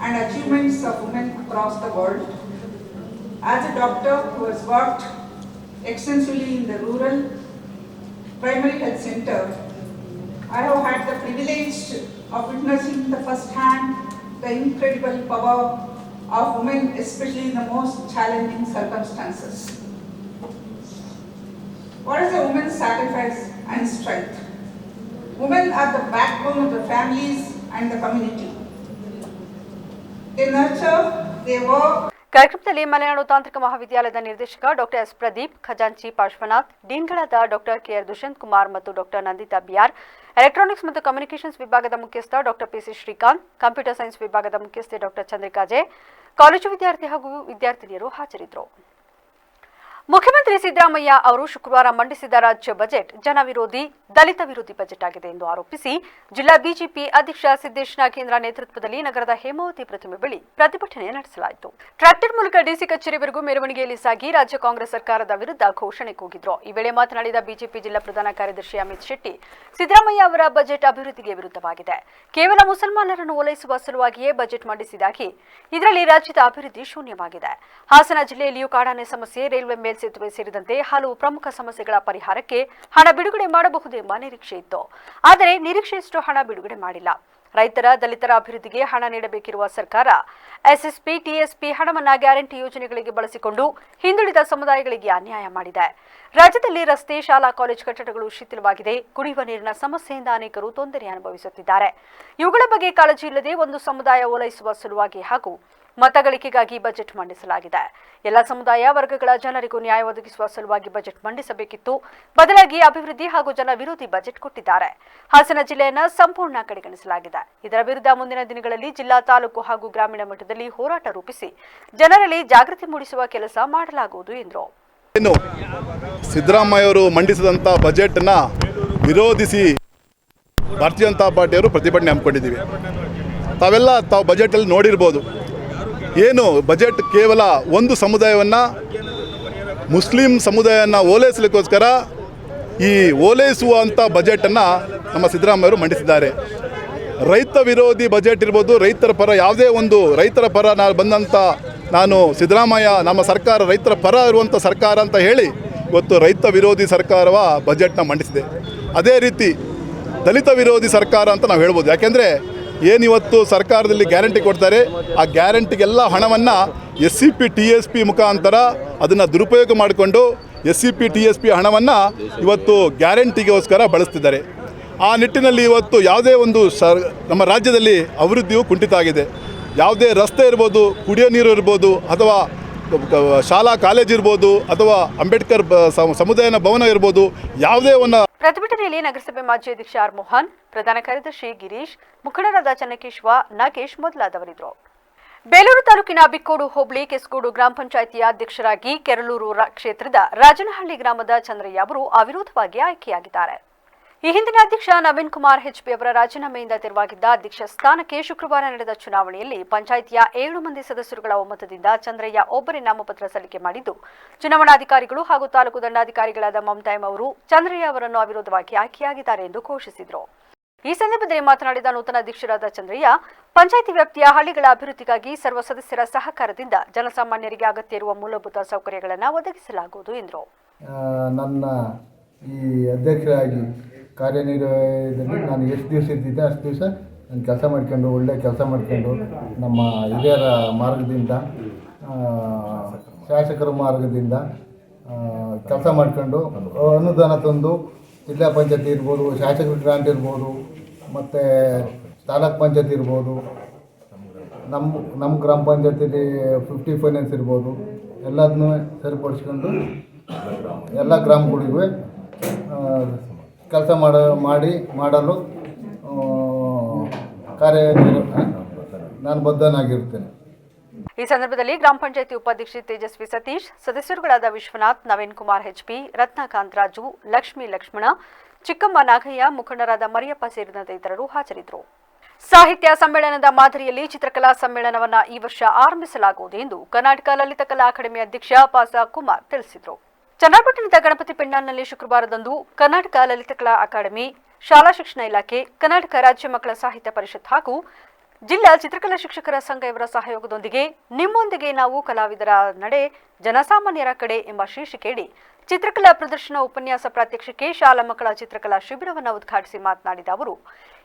and achievements of women across the world. As a doctor who has worked extensively in the rural primary health center, I have had the privilege of witnessing the first hand the incredible power of women, especially in the most challenging circumstances. What is a woman's sacrifice and strength? Women are the backbone of the families and the community. They nurture, they work. ಕಾರ್ಯಕ್ರಮದಲ್ಲಿ ಮಲೆನಾಡು ತಾಂತ್ರಿಕ ಮಹಾವಿದ್ಯಾಲಯದ ನಿರ್ದೇಶಕ doctor S Pradeep, ಖಜಾಂಚಿ Parshwanath, ಡೀನ್ಗಳಾದ doctor K R Dushyant Kumar ಮತ್ತು doctor Nandita B R, electronics ಮತ್ತು communications ವಿಭಾಗದ ಮುಖ್ಯಸ್ಥ doctor PC Srikanth, computer science ವಿಭಾಗದ ಮುಖ್ಯಸ್ಥೆ ಡಾಕ್ಟರ್ ಚಂದ್ರಿಕಾ ಜೆ, ಕಾಲೇಜು ವಿದ್ಯಾರ್ಥಿ ಹಾಗೂ ವಿದ್ಯಾರ್ಥಿನಿಯರು ಹಾಜರಿದ್ದರು. ಮುಖ್ಯಮಂತ್ರಿ ಸಿದ್ದರಾಮಯ್ಯ ಅವರು ಶುಕ್ರವಾರ ಮಂಡಿಸಿದ ರಾಜ್ಯ ಬಜೆಟ್ ಜನವಿರೋಧಿ, ದಲಿತ ವಿರೋಧಿ ಬಜೆಟ್ ಆಗಿದೆ ಎಂದು ಆರೋಪಿಸಿ ಜಿಲ್ಲಾ ಬಿಜೆಪಿ ಅಧ್ಯಕ್ಷ ಸಿದ್ದೇಶ್ ನಾಗೇಂದ್ರ ನೇತೃತ್ವದಲ್ಲಿ ನಗರದ ಹೇಮಾವತಿ ಪ್ರತಿಮೆ ಬಳಿ ಪ್ರತಿಭಟನೆ ನಡೆಸಲಾಯಿತು. ಟ್ರ್ಯಾಕ್ಟರ್ ಮೂಲಕ ಡಿಸಿ ಕಚೇರಿವರೆಗೂ ಮೆರವಣಿಗೆಯಲ್ಲಿ ಸಾಗಿ ರಾಜ್ಯ ಕಾಂಗ್ರೆಸ್ ಸರ್ಕಾರದ ವಿರುದ್ಧ ಘೋಷಣೆ ಕೂಗಿದ್ರು. ಈ ವೇಳೆ ಮಾತನಾಡಿದ ಬಿಜೆಪಿ ಜಿಲ್ಲಾ ಪ್ರಧಾನ ಕಾರ್ಯದರ್ಶಿ ಅಮಿತ್ ಶೆಟ್ಟಿ, ಸಿದ್ದರಾಮಯ್ಯ ಅವರ ಬಜೆಟ್ ಅಭಿವೃದ್ಧಿಗೆ ವಿರುದ್ಧವಾಗಿದೆ. ಕೇವಲ ಮುಸಲ್ಮಾನರನ್ನು ಓಲೈಸುವ ಸಲುವಾಗಿಯೇ ಬಜೆಟ್ ಮಂಡಿಸಿದಾಗಿ ಇದರಲ್ಲಿ ರಾಜ್ಯದ ಅಭಿವೃದ್ಧಿ ಶೂನ್ಯವಾಗಿದೆ. ಹಾಸನ ಜಿಲ್ಲೆಯಲ್ಲಿಯೂ ಕಾಡಾನೆ ಸಮಸ್ಯೆ, ರೈಲ್ವೆ ಮೇಲ್ಸೇತುವೆ ಸೇರಿದಂತೆ ಹಲವು ಪ್ರಮುಖ ಸಮಸ್ಯೆಗಳ ಪರಿಹಾರಕ್ಕೆ ಹಣ ಬಿಡುಗಡೆ ಮಾಡಬಹುದೆಂಬ ನಿರೀಕ್ಷೆ ಇತ್ತು. ಆದರೆ ನಿರೀಕ್ಷೆಯಷ್ಟು ಹಣ ಬಿಡುಗಡೆ ಮಾಡಿಲ್ಲ. ರೈತರ, ದಲಿತರ ಅಭಿವೃದ್ಧಿಗೆ ಹಣ ನೀಡಬೇಕಿರುವ ಸರ್ಕಾರ ಎಸ್ಎಸ್ಪಿ, ಟಿಎಸ್ಪಿ ಹಣವನ್ನ ಗ್ಯಾರಂಟಿ ಯೋಜನೆಗಳಿಗೆ ಬಳಸಿಕೊಂಡು ಹಿಂದುಳಿದ ಸಮುದಾಯಗಳಿಗೆ ಅನ್ಯಾಯ ಮಾಡಿದೆ. ರಾಜ್ಯದಲ್ಲಿ ರಸ್ತೆ, ಶಾಲಾ, ಕಾಲೇಜು ಕಟ್ಟಡಗಳು ಶಿಥಿಲವಾಗಿದೆ. ಕುಡಿಯುವ ನೀರಿನ ಸಮಸ್ಯೆಯಿಂದ ಅನೇಕರು ತೊಂದರೆ ಅನುಭವಿಸುತ್ತಿದ್ದಾರೆ. ಇವುಗಳ ಬಗ್ಗೆ ಕಾಳಜಿ ಇಲ್ಲದೆ ಒಂದು ಸಮುದಾಯ ಓಲೈಸುವ ಸಲುವಾಗಿ ಹಾಗೂ ಮತಗಳಿಕೆಗಾಗಿ ಬಜೆಟ್ ಮಂಡಿಸಲಾಗಿದೆ. ಎಲ್ಲ ಸಮುದಾಯ ವರ್ಗಗಳ ಜನರಿಗೂ ನ್ಯಾಯ ಒದಗಿಸುವ ಸಲುವಾಗಿ ಬಜೆಟ್ ಮಂಡಿಸಬೇಕಿತ್ತು. ಬದಲಾಗಿ ಅಭಿವೃದ್ಧಿ ಹಾಗೂ ಜನ ವಿರೋಧಿ ಬಜೆಟ್ ಕೊಟ್ಟಿದ್ದಾರೆ. ಹಾಸನ ಜಿಲ್ಲೆಯನ್ನು ಸಂಪೂರ್ಣ ಕಡೆಗಣಿಸಲಾಗಿದೆ. ಇದರ ವಿರುದ್ಧ ಮುಂದಿನ ದಿನಗಳಲ್ಲಿ ಜಿಲ್ಲಾ, ತಾಲೂಕು ಹಾಗೂ ಗ್ರಾಮೀಣ ಮಟ್ಟದಲ್ಲಿ ಹೋರಾಟ ರೂಪಿಸಿ ಜನರಲ್ಲಿ ಜಾಗೃತಿ ಮೂಡಿಸುವ ಕೆಲಸ ಮಾಡಲಾಗುವುದು ಎಂದರು. ಸಿದ್ದರಾಮಯ್ಯ ಅವರು ಮಂಡಿಸಿದಂಥ ಬಜೆಟ್ನ ವಿರೋಧಿಸಿ ಭಾರತೀಯ ಜನತಾ ಪಾರ್ಟಿಯವರು ಪ್ರತಿಭಟನೆ ಹಮ್ಮಿಕೊಂಡಿದ್ದೀವಿ. ತಾವು ಬಜೆಟಲ್ಲಿ ನೋಡಿರ್ಬೋದು, ಏನು ಬಜೆಟ್ ಕೇವಲ ಒಂದು ಸಮುದಾಯವನ್ನು, ಮುಸ್ಲಿಂ ಸಮುದಾಯವನ್ನು ಓಲೈಸಲಿಕ್ಕೋಸ್ಕರ ಈ ಓಲೈಸುವಂಥ ಬಜೆಟನ್ನು ನಮ್ಮ ಸಿದ್ದರಾಮಯ್ಯವರು ಮಂಡಿಸಿದ್ದಾರೆ. ರೈತ ವಿರೋಧಿ ಬಜೆಟ್ ಇರ್ಬೋದು, ರೈತರ ಪರ ಯಾವುದೇ ಒಂದು ರೈತರ ಪರ ಬಂದಂಥ ನಾನು ಸಿದ್ದರಾಮಯ್ಯ ನಮ್ಮ ಸರ್ಕಾರ ರೈತರ ಪರ ಇರುವಂಥ ಸರ್ಕಾರ ಅಂತ ಹೇಳಿ ಇವತ್ತು ರೈತ ವಿರೋಧಿ ಸರ್ಕಾರವ ಬಜೆಟ್ನ ಮಂಡಿಸಿದೆ. ಅದೇ ರೀತಿ ದಲಿತ ವಿರೋಧಿ ಸರ್ಕಾರ ಅಂತ ನಾವು ಹೇಳ್ಬೋದು. ಯಾಕೆಂದರೆ ಏನಿವತ್ತು ಸರ್ಕಾರದಲ್ಲಿ ಗ್ಯಾರಂಟಿ ಕೊಡ್ತಾರೆ, ಆ ಗ್ಯಾರಂಟಿಗೆಲ್ಲ ಹಣವನ್ನು SCP TSP ಮುಖಾಂತರ ಅದನ್ನು ದುರುಪಯೋಗ ಮಾಡಿಕೊಂಡು SCP TSP ಹಣವನ್ನು ಇವತ್ತು ಗ್ಯಾರಂಟಿಗೋಸ್ಕರ ಬಳಸ್ತಿದ್ದಾರೆ. ಆ ನಿಟ್ಟಿನಲ್ಲಿ ಇವತ್ತು ಯಾವುದೇ ಒಂದು ನಮ್ಮ ರಾಜ್ಯದಲ್ಲಿ ಅಭಿವೃದ್ಧಿಯು ಕುಂಠಿತ ಆಗಿದೆ. ಯಾವುದೇ ರಸ್ತೆ ಇರ್ಬೋದು, ಕುಡಿಯೋ ನೀರು ಇರ್ಬೋದು, ಅಥವಾ ಶಾಲಾ ಕಾಲೇಜ್ ಇರ್ಬೋದು, ಅಥವಾ ಅಂಬೇಡ್ಕರ್ ಸಮುದಾಯ ಭವನ ಇರ್ಬೋದು, ಯಾವುದೇ ಒಂದು ಪ್ರತಿಭಟನೆಯಲ್ಲಿ ನಗರಸಭೆ ಮಾಜಿ ಅಧ್ಯಕ್ಷ ಆರ್ ಮೋಹನ್, ಪ್ರಧಾನ ಕಾರ್ಯದರ್ಶಿ ಗಿರೀಶ್, ಮುಖಂಡರಾದ ಚನ್ನಕೇಶ್ವ, ನಾಗೇಶ್ ಮೊದಲಾದವರಿದ್ದರು. ಬೇಲೂರು ತಾಲೂಕಿನ ಬಿಕ್ಕೋಡು ಹೋಬಳಿ ಕೆಸ್ಕೋಡು ಗ್ರಾಮ ಪಂಚಾಯಿತಿಯ ಅಧ್ಯಕ್ಷರಾಗಿ ಕೆರಳೂರು ಕ್ಷೇತ್ರದ ರಾಜನಹಳ್ಳಿ ಗ್ರಾಮದ ಚಂದ್ರಯ್ಯ ಅವರು ಅವಿರೋಧವಾಗಿ ಆಯ್ಕೆಯಾಗಿದ್ದಾರೆ. ಈ ಹಿಂದಿನ ಅಧ್ಯಕ್ಷ ನವೀನ್ ಕುಮಾರ್ ಹೆಚ್ಪಿ ಅವರ ರಾಜೀನಾಮೆಯಿಂದ ತೆರವಾಗಿದ್ದ ಅಧ್ಯಕ್ಷ ಸ್ಥಾನಕ್ಕೆ ಶುಕ್ರವಾರ ನಡೆದ ಚುನಾವಣೆಯಲ್ಲಿ ಪಂಚಾಯಿತಿಯ 7 ಮಂದಿ ಸದಸ್ಯರುಗಳ ಒಮ್ಮತದಿಂದ ಚಂದ್ರಯ್ಯ ಒಬ್ಬರೇ ನಾಮಪತ್ರ ಸಲ್ಲಿಕೆ ಮಾಡಿದ್ದು, ಚುನಾವಣಾಧಿಕಾರಿಗಳು ಹಾಗೂ ತಾಲೂಕು ದಂಡಾಧಿಕಾರಿಗಳಾದ ಮಮತಾಯಂ ಅವರು ಚಂದ್ರಯ್ಯ ಅವರನ್ನು ಅವಿರೋಧವಾಗಿ ಆಯ್ಕೆಯಾಗಿದ್ದಾರೆ ಎಂದು ಘೋಷಿಸಿದರು. ಈ ಸಂದರ್ಭದಲ್ಲಿ ಮಾತನಾಡಿದ ನೂತನ ಅಧ್ಯಕ್ಷರಾದ ಚಂದ್ರಯ್ಯ, ಪಂಚಾಯಿತಿ ವ್ಯಾಪ್ತಿಯ ಹಳ್ಳಿಗಳ ಅಭಿವೃದ್ಧಿಗಾಗಿ ಸರ್ವ ಸದಸ್ಯರ ಸಹಕಾರದಿಂದ ಜನಸಾಮಾನ್ಯರಿಗೆ ಅಗತ್ಯ ಇರುವ ಮೂಲಭೂತ ಸೌಕರ್ಯಗಳನ್ನು ಒದಗಿಸಲಾಗುವುದು ಎಂದರು. ನನ್ನ ಈ ಅಧ್ಯಕ್ಷರಾಗಿ ಕಾರ್ಯನಿರ್ವಹಣೆಯಲ್ಲಿ ನಾನು ಎಷ್ಟು ದಿವಸ ಇದ್ದಿದ್ದೆ ಅಷ್ಟು ದಿವಸ ನಾನು ಕೆಲಸ ಮಾಡ್ಕೊಂಡು ಒಳ್ಳೆ ಕೆಲಸ ಮಾಡ್ಕೊಂಡು ನಮ್ಮ ಹಿರಿಯರ ಮಾರ್ಗದಿಂದ ಶಾಸಕರ ಮಾರ್ಗದಿಂದ ಕೆಲಸ ಮಾಡ್ಕೊಂಡು ಅನುದಾನ ತಂದು ಜಿಲ್ಲಾ ಪಂಚಾಯತಿ ಇರ್ಬೋದು, ಶಾಸಕರ ಗ್ರಾಂಟ್ ಇರ್ಬೋದು, ಮತ್ತು ತಾಲೂಕ್ ಪಂಚಾಯತಿ ಇರ್ಬೋದು, ನಮ್ಮ ಗ್ರಾಮ ಪಂಚಾಯತಿಲಿ 50 ಫೈನಾನ್ಸ್ ಇರ್ಬೋದು, ಎಲ್ಲದನ್ನೂ ಸರಿಪಡಿಸ್ಕೊಂಡು ಎಲ್ಲ ಗ್ರಾಮಗಳಿಗೂ ಕೆಲಸ ಮಾಡಲು ನಾನು ಬದ್ಧನಾಗಿರ್ತೇನೆ. ಈ ಸಂದರ್ಭದಲ್ಲಿ ಗ್ರಾಮ ಪಂಚಾಯತಿ ಉಪಾಧ್ಯಕ್ಷೆ ತೇಜಸ್ವಿ ಸತೀಶ್, ಸದಸ್ಯರುಗಳಾದ ವಿಶ್ವನಾಥ್, ನವೀನ್ ಕುಮಾರ್ ಹೆಚ್ಪಿ, ರತ್ನಕಾಂತ್ ರಾಜು, ಲಕ್ಷ್ಮೀ ಲಕ್ಷ್ಮಣ, ಚಿಕ್ಕಮ್ಮ ನಾಗಯ್ಯ, ಮುಖಂಡರಾದ ಮರಿಯಪ್ಪ ಸೇರಿದಂತೆ ಇತರರು ಹಾಜರಿದ್ದರು. ಸಾಹಿತ್ಯ ಸಮ್ಮೇಳನದ ಮಾದರಿಯಲ್ಲಿ ಚಿತ್ರಕಲಾ ಸಮ್ಮೇಳನವನ್ನು ಈ ವರ್ಷ ಆರಂಭಿಸಲಾಗುವುದು ಎಂದು ಕರ್ನಾಟಕ ಲಲಿತಕಲಾ ಅಕಾಡೆಮಿ ಅಧ್ಯಕ್ಷ ಪಾಸ ಕುಮಾರ್ ತಿಳಿಸಿದರು. ಚನ್ನಪಟ್ಟಣದ ಗಣಪತಿ ಪೆಂಡಾಲ್ನಲ್ಲಿ ಶುಕ್ರವಾರದಂದು ಕರ್ನಾಟಕ ಲಲಿತಕಲಾ ಅಕಾಡೆಮಿ, ಶಾಲಾ ಶಿಕ್ಷಣ ಇಲಾಖೆ, ಕರ್ನಾಟಕ ರಾಜ್ಯ ಮಕ್ಕಳ ಸಾಹಿತ್ಯ ಪರಿಷತ್ ಹಾಗೂ ಜಿಲ್ಲಾ ಚಿತ್ರಕಲಾ ಶಿಕ್ಷಕರ ಸಂಘ ಇವರ ಸಹಯೋಗದೊಂದಿಗೆ ನಿಮ್ಮೊಂದಿಗೆ ನಾವು ಕಲಾವಿದರ ನಡೆ ಜನಸಾಮಾನ್ಯರ ಕಡೆ ಎಂಬ ಶೀರ್ಷಿಕೆಯಡಿ ಚಿತ್ರಕಲಾ ಪ್ರದರ್ಶನ, ಉಪನ್ಯಾಸ, ಪ್ರಾತ್ಯಕ್ಷಿಕೆ, ಶಾಲಾ ಮಕ್ಕಳ ಚಿತ್ರಕಲಾ ಶಿಬಿರವನ್ನು ಉದ್ಘಾಟಿಸಿ ಮಾತನಾಡಿದ ಅವರು,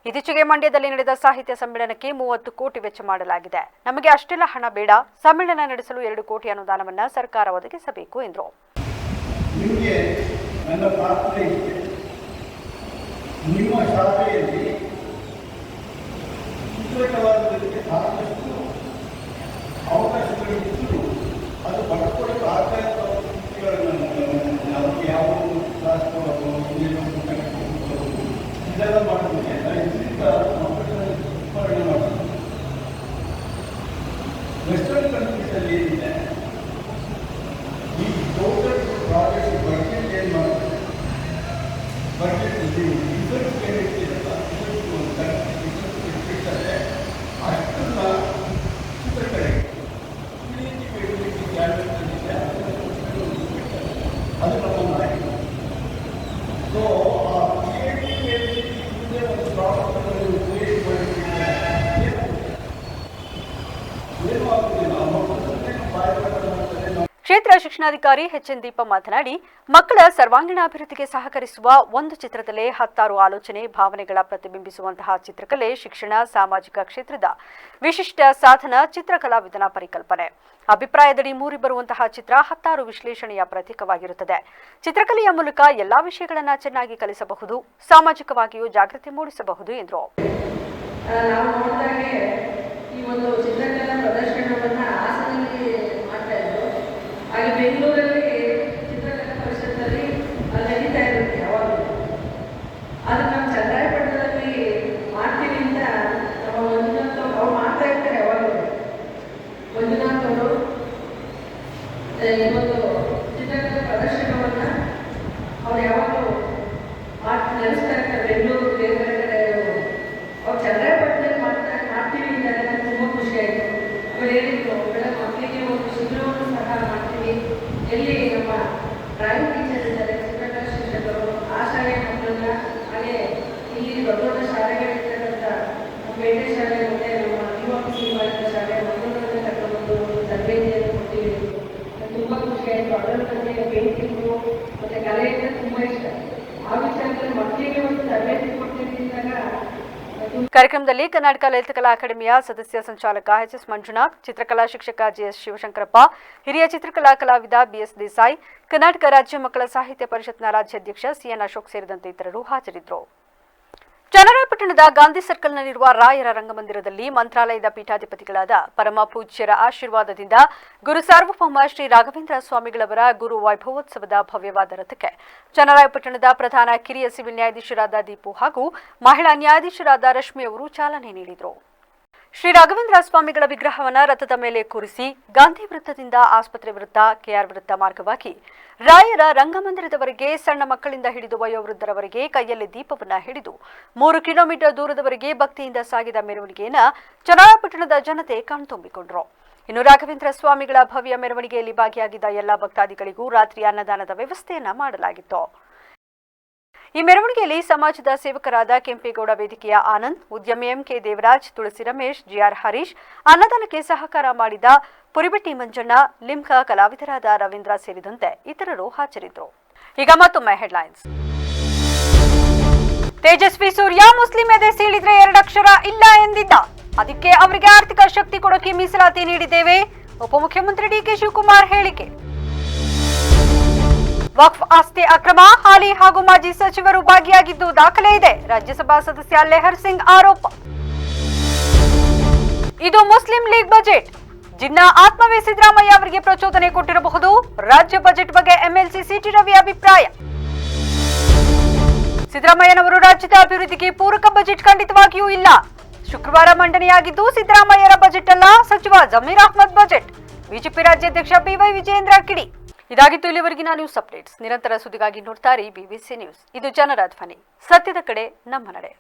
ಇತ್ತೀಚೆಗೆ ಮಂಡ್ಯದಲ್ಲಿ ನಡೆದ ಸಾಹಿತ್ಯ ಸಮ್ಮೇಳನಕ್ಕೆ 30 ಕೋಟಿ ವೆಚ್ಚ ಮಾಡಲಾಗಿದೆ. ನಮಗೆ ಅಷ್ಟೆಲ್ಲ ಹಣ ಬೇಡ, ಸಮ್ಮೇಳನ ನಡೆಸಲು 2 ಕೋಟಿ ಅನುದಾನವನ್ನು ಸರ್ಕಾರ ಒದಗಿಸಬೇಕು ಎಂದರು. ನಿಮಗೆ ನನ್ನ ಪ್ರಾರ್ಥನೆ ಇದೆ, ನಿಮ್ಮ ಶಾಲೆಯಲ್ಲಿ ಚಿತ್ರಕಲಾವಿದರಿಗೆ ಸಾಕಷ್ಟು ಅವಕಾಶಗಳಿದ್ದು ಅದು ಬರ್ಕೊಳ್ಳೋಕೆ ಆಗ್ತಾ ನಾವು ಯಾವ ಕ್ಲಾಸ್ ಕೊಡೋದು, ಇದೆಲ್ಲ ಮಾಡೋದಕ್ಕೆ ಇದರಿಂದ ವಿಸ್ತರಣೆ ಮಾಡ್ತೀವಿ. ವೆಸ್ಟರ್ನ್ ಕಂಟ್ರೀಸಲ್ಲಿ ಏನಿದೆ, ಈ ಟೋಟಲ್ ಪ್ರಾಜೆಕ್ಟ್ ಬಜೆಟ್ ಏನು ಮಾಡ್ತಾರೆ, ಬಜೆಟ್ ರಿಸರ್ಚ್ ಏನಿರ್ತಿರಲ್ಲ ಅಷ್ಟನ್ನ ಚಿತ್ರಕಲೆ ಅದು ನಮ್ಮ ನಾಯಕ. ಸೊ ಆ ಮುಂದೆ ಒಂದು ಪ್ರಾಡಕ್ಟ್ಗಳನ್ನು ಕ್ರಿಯೇಟ್ ಮಾಡಿದ್ರೆ ಏನೂ ಆಗುದಿಲ್ಲ. ಮಕ್ಕಳನ್ನೇ ಬಾಯ್ಪಾಠ. ಕ್ಷೇತ್ರ ಶಿಕ್ಷಣಾಧಿಕಾರಿ ಎಚ್ಎನ್ ದೀಪ ಮಾತನಾಡಿ, ಮಕ್ಕಳ ಸರ್ವಾಂಗೀಣ ಅಭಿವೃದ್ಧಿಗೆ ಸಹಕರಿಸುವ ಒಂದು ಚಿತ್ರದಲ್ಲೇ 10 ಆಲೋಚನೆ, ಭಾವನೆಗಳ ಪ್ರತಿಬಿಂಬಿಸುವಂತಹ ಚಿತ್ರಕಲೆ ಶಿಕ್ಷಣ, ಸಾಮಾಜಿಕ ಕ್ಷೇತ್ರದ ವಿಶಿಷ್ಟ ಸಾಧನ ಚಿತ್ರಕಲಾವಿದನ ಪರಿಕಲ್ಪನೆ. ಅಭಿಪ್ರಾಯದಡಿ ಮೂರಿ ಬರುವಂತಹ ಚಿತ್ರ 10 ವಿಶ್ಲೇಷಣೆಯ ಪ್ರತೀಕವಾಗಿರುತ್ತದೆ. ಚಿತ್ರಕಲೆಯ ಮೂಲಕ ಎಲ್ಲಾ ವಿಷಯಗಳನ್ನು ಚೆನ್ನಾಗಿ ಕಲಿಸಬಹುದು, ಸಾಮಾಜಿಕವಾಗಿಯೂ ಜಾಗೃತಿ ಮೂಡಿಸಬಹುದು ಎಂದರು. ಹಾಗೆ ಬೆಂಗಳೂರಲ್ಲಿ ಚಿತ್ರಕಲಾ ಪರಿಷತ್ತಲ್ಲಿ ನಡೀತಾ ಇರುತ್ತೆ ಯಾವಾಗಲೂ. ಅದು ನಾವು ಚನ್ನರಾಯಪಟ್ಟಣದಲ್ಲಿ ಮಾಡ್ತೀವಿ ಅಂತ ನಮ್ಮ ಮಂಜುನಾಥ್ ಅವ್ರು ಮಾಡ್ತಾ ಇರ್ತಾರೆ ಯಾವಾಗಲೂ. ಮಂಜುನಾಥ್ ಅವರು ಇವತ್ತು ಚಿತ್ರಕಲಾ ಪ್ರದರ್ಶನವನ್ನು ಅವ್ರು ಯಾವಾಗಲೂ ನಡೆಸ್ತಾ ಇರ್ತಾರೆ. ಬೆಂಗಳೂರು ಬೇರೆ ಬೇರೆ ಕಡೆ ಅವ್ರು ಚನ್ನರಾಯಪಟ್ಟಣದಲ್ಲಿ ಮಾಡ್ತೀವಿ ಅಂತ ನನಗೆ ತುಂಬ ಖುಷಿ ಆಯಿತು. ಆಮೇಲೆ ಹೇಳಿದ್ರು, ಮೇಡಮ್ ಮಕ್ಕಳಿಗೆ ಒಂದು ಶಿಬಿರವನ್ನು ಸಹ ಮಾಡ್ತೀವಿ, ಎಲ್ಲಿ ನಮ್ಮ ಡ್ರಾಯಿಂಗ್ ಟೀಚರ್ ಇದ್ದಾರೆ, ಚಿತ್ರಕಲಾ ಶಿಕ್ಷಕರು, ಆ ಶಾಲೆಯ ಮಕ್ಕಳನ್ನ, ಹಾಗೆ ಇಲ್ಲಿ ದೊಡ್ಡ ದೊಡ್ಡ ಶಾಲೆಗಳಿರ್ತಕ್ಕಂಥ ಪೇಟೆ ಶಾಲೆ ಮತ್ತು ನಮ್ಮ ಯುವಕಿ ಶಾಲೆ ಮಕ್ಕಳನ್ನ ಕರ್ಕೊಂಡು ತರಬೇತಿಯನ್ನು ಕೊಡ್ತೀವಿ. ತುಂಬ ಖುಷಿ ಆಯಿತು. ಅದರಲ್ಲಿ ನನಗೆ ಪೇಂಟಿಂಗು ಮತ್ತು ಕಲೆ ಅಂದರೆ ತುಂಬ ಇಷ್ಟ. ಆ ವಿಚಾರದಲ್ಲಿ ಮಕ್ಕಳಿಗೆ ಒಂದು ತರಬೇತಿ ಕೊಡ್ತೀವಿ ಅಂದಾಗ ಕಾರ್ಯಕ್ರಮದಲ್ಲಿ ಕರ್ನಾಟಕ ಲಲಿತಕಲಾ ಅಕಾಡೆಮಿಯ ಸದಸ್ಯ ಸಂಚಾಲಕ ಎಚ್ಎಸ್ ಮಂಜುನಾಥ್, ಚಿತ್ರಕಲಾ ಶಿಕ್ಷಕ ಜಿಎಸ್ ಶಿವಶಂಕರಪ್ಪ, ಹಿರಿಯ ಚಿತ್ರಕಲಾ ಕಲಾವಿದ ಬಿಎಸ್ ದೇಸಾಯಿ, ಕರ್ನಾಟಕ ರಾಜ್ಯ ಮಕ್ಕಳ ಸಾಹಿತ್ಯ ಪರಿಷತ್ನ ರಾಜ್ಯಾಧ್ಯಕ್ಷ ಸಿಎನ್ ಅಶೋಕ್ ಸೇರಿದಂತೆ ಇತರರು ಹಾಜರಿದ್ದರು. ಚನ್ನರಾಯಪಟ್ಟಣದ ಗಾಂಧಿ ಸರ್ಕಲ್ನಲ್ಲಿರುವ ರಾಯರ ರಂಗಮಂದಿರದಲ್ಲಿ ಮಂತ್ರಾಲಯದ ಪೀಠಾಧಿಪತಿಗಳಾದ ಪರಮ ಪೂಜ್ಯರ ಆಶೀರ್ವಾದದಿಂದ ಗುರು ಸಾರ್ವಭೌಮ ಶ್ರೀ ರಾಘವೇಂದ್ರ ಸ್ವಾಮಿಗಳವರ ಗುರು ವೈಭವೋತ್ಸವದ ಭವ್ಯವಾದ ರಥಕ್ಕೆ ಚನ್ನರಾಯಪಟ್ಟಣದ ಪ್ರಧಾನ ಕಿರಿಯ ಸಿವಿಲ್ ನ್ಯಾಯಾಧೀಶರಾದ ದೀಪು ಹಾಗೂ ಮಹಿಳಾ ನ್ಯಾಯಾಧೀಶರಾದ ರಶ್ಮಿ ಅವರು ಚಾಲನೆ ನೀಡಿದರು. ಶ್ರೀ ರಾಘವೇಂದ್ರ ಸ್ವಾಮಿಗಳ ವಿಗ್ರಹವನ್ನು ರಥದ ಮೇಲೆ ಕೂರಿಸಿ ಗಾಂಧಿ ವೃತ್ತದಿಂದ ಆಸ್ಪತ್ರೆ ವೃತ್ತ, ಕೆಆರ್ ವೃತ್ತ ಮಾರ್ಗವಾಗಿ ರಾಯರ ರಂಗಮಂದಿರದವರೆಗೆ ಸಣ್ಣ ಮಕ್ಕಳಿಂದ ಹಿಡಿದು ವಯೋವೃದ್ಧರವರೆಗೆ ಕೈಯಲ್ಲಿ ದೀಪವನ್ನ ಹಿಡಿದು 3 ಕಿಲೋಮೀಟರ್ ದೂರದವರೆಗೆ ಭಕ್ತಿಯಿಂದ ಸಾಗಿದ ಮೆರವಣಿಗೆಯನ್ನು ಚನ್ನರಾಯಪಟ್ಟಣದ ಜನತೆ ಕಣ್ತುಂಬಿಕೊಂಡರು. ಇನ್ನು ರಾಘವೇಂದ್ರ ಸ್ವಾಮಿಗಳ ಭವ್ಯ ಮೆರವಣಿಗೆಯಲ್ಲಿ ಭಾಗಿಯಾಗಿದ್ದ ಎಲ್ಲ ಭಕ್ತಾದಿಗಳಿಗೂ ರಾತ್ರಿ ಅನ್ನದಾನದ ವ್ಯವಸ್ಥೆಯನ್ನ ಮಾಡಲಾಗಿತ್ತು. ಈ ಮೆರವಣಿಗೆಯಲ್ಲಿ ಸಮಾಜದ ಸೇವಕರಾದ ಕೆಂಪೇಗೌಡ ವೇದಿಕೆಯ ಆನಂದ್, ಉದ್ಯಮಿ ಎಂಕೆ ದೇವರಾಜ್, ತುಳಸಿ ರಮೇಶ್, ಜಿಆರ್ ಹರೀಶ್, ಅನ್ನದಾನಕ್ಕೆ ಸಹಕಾರ ಮಾಡಿದ ಪುರಿಬೆಟ್ಟಿ ಮಂಜಣ್ಣ, ಲಿಂಕ ಕಲಾವಿದರಾದ ರವೀಂದ್ರ ಸೇರಿದಂತೆ ಇತರರು ಹಾಜರಿದ್ದರು. ಈಗ ಮತ್ತೊಮ್ಮೆ ಹೆಡ್ಲೈನ್ಸ್. ತೇಜಸ್ವಿ ಸೂರ್ಯ ಮುಸ್ಲಿಂ ಎದೆ ಸೀಳಿದ್ರೆ 2 ಅಕ್ಷರ ಇಲ್ಲ ಎಂದಿದ್ದ. ಅದಕ್ಕೆ ಅವರಿಗೆ ಆರ್ಥಿಕ ಶಕ್ತಿ ಕೊಡೋಕೆ ಮೀಸಲಾತಿ ನೀಡಿದ್ದೇವೆ. ಉಪಮುಖ್ಯಮಂತ್ರಿ ಡಿಕೆ ಶಿವಕುಮಾರ್ ಹೇಳಿಕೆ. ವಕ್ಫ್ ಆಸ್ತಿ ಅಕ್ರಮ, ಹಾಲಿ ಹಾಗೂ ಮಾಜಿ ಸಚಿವರು ಭಾಗಿಯಾಗಿದ್ದು ದಾಖಲೆ ಇದೆ. ರಾಜ್ಯಸಭಾ ಸದಸ್ಯ ಲೆಹರ್ ಸಿಂಗ್ ಆರೋಪ. ಇದು ಮುಸ್ಲಿಂ ಲೀಗ್ ಬಜೆಟ್. ಜಿನ್ನಾ ಆತ್ಮವೇ ಸಿದ್ದರಾಮಯ್ಯ ಅವರಿಗೆ ಪ್ರಚೋದನೆ ಕೊಟ್ಟಿರಬಹುದು. ರಾಜ್ಯ ಬಜೆಟ್ ಬಗ್ಗೆ ಎಂಎಲ್ಸಿ ಸಿಟಿ ರವಿ ಅಭಿಪ್ರಾಯ. ಸಿದ್ದರಾಮಯ್ಯನವರು ರಾಜ್ಯದ ಅಭಿವೃದ್ಧಿಗೆ ಪೂರಕ ಬಜೆಟ್ ಖಂಡಿತವಾಗಿಯೂ ಇಲ್ಲ. ಶುಕ್ರವಾರ ಮಂಡನೆಯಾಗಿದ್ದು ಸಿದ್ದರಾಮಯ್ಯರ ಬಜೆಟ್ ಅಲ್ಲ, ಸಚಿವ ಜಮೀರ್ ಅಹ್ಮದ್ ಬಜೆಟ್. ಬಿಜೆಪಿ ರಾಜ್ಯಾಧ್ಯಕ್ಷ ಬಿವೈ ವಿಜಯೇಂದ್ರ ಕಿಡಿ. ಇದಾಗಿತ್ತು ಇಲ್ಲಿವರೆಗಿನ ನ್ಯೂಸ್ ಅಪ್ಡೇಟ್ಸ್. ನಿರಂತರ ಸುದ್ದಿಗಾಗಿ ನೋಡ್ತಾ ಇರಿ ಬಿಬಿಸಿ ನ್ಯೂಸ್. ಇದು ಜನರ ಧ್ವನಿ, ಸತ್ಯದ ಕಡೆ ನಮ್ಮ ನಡೆ.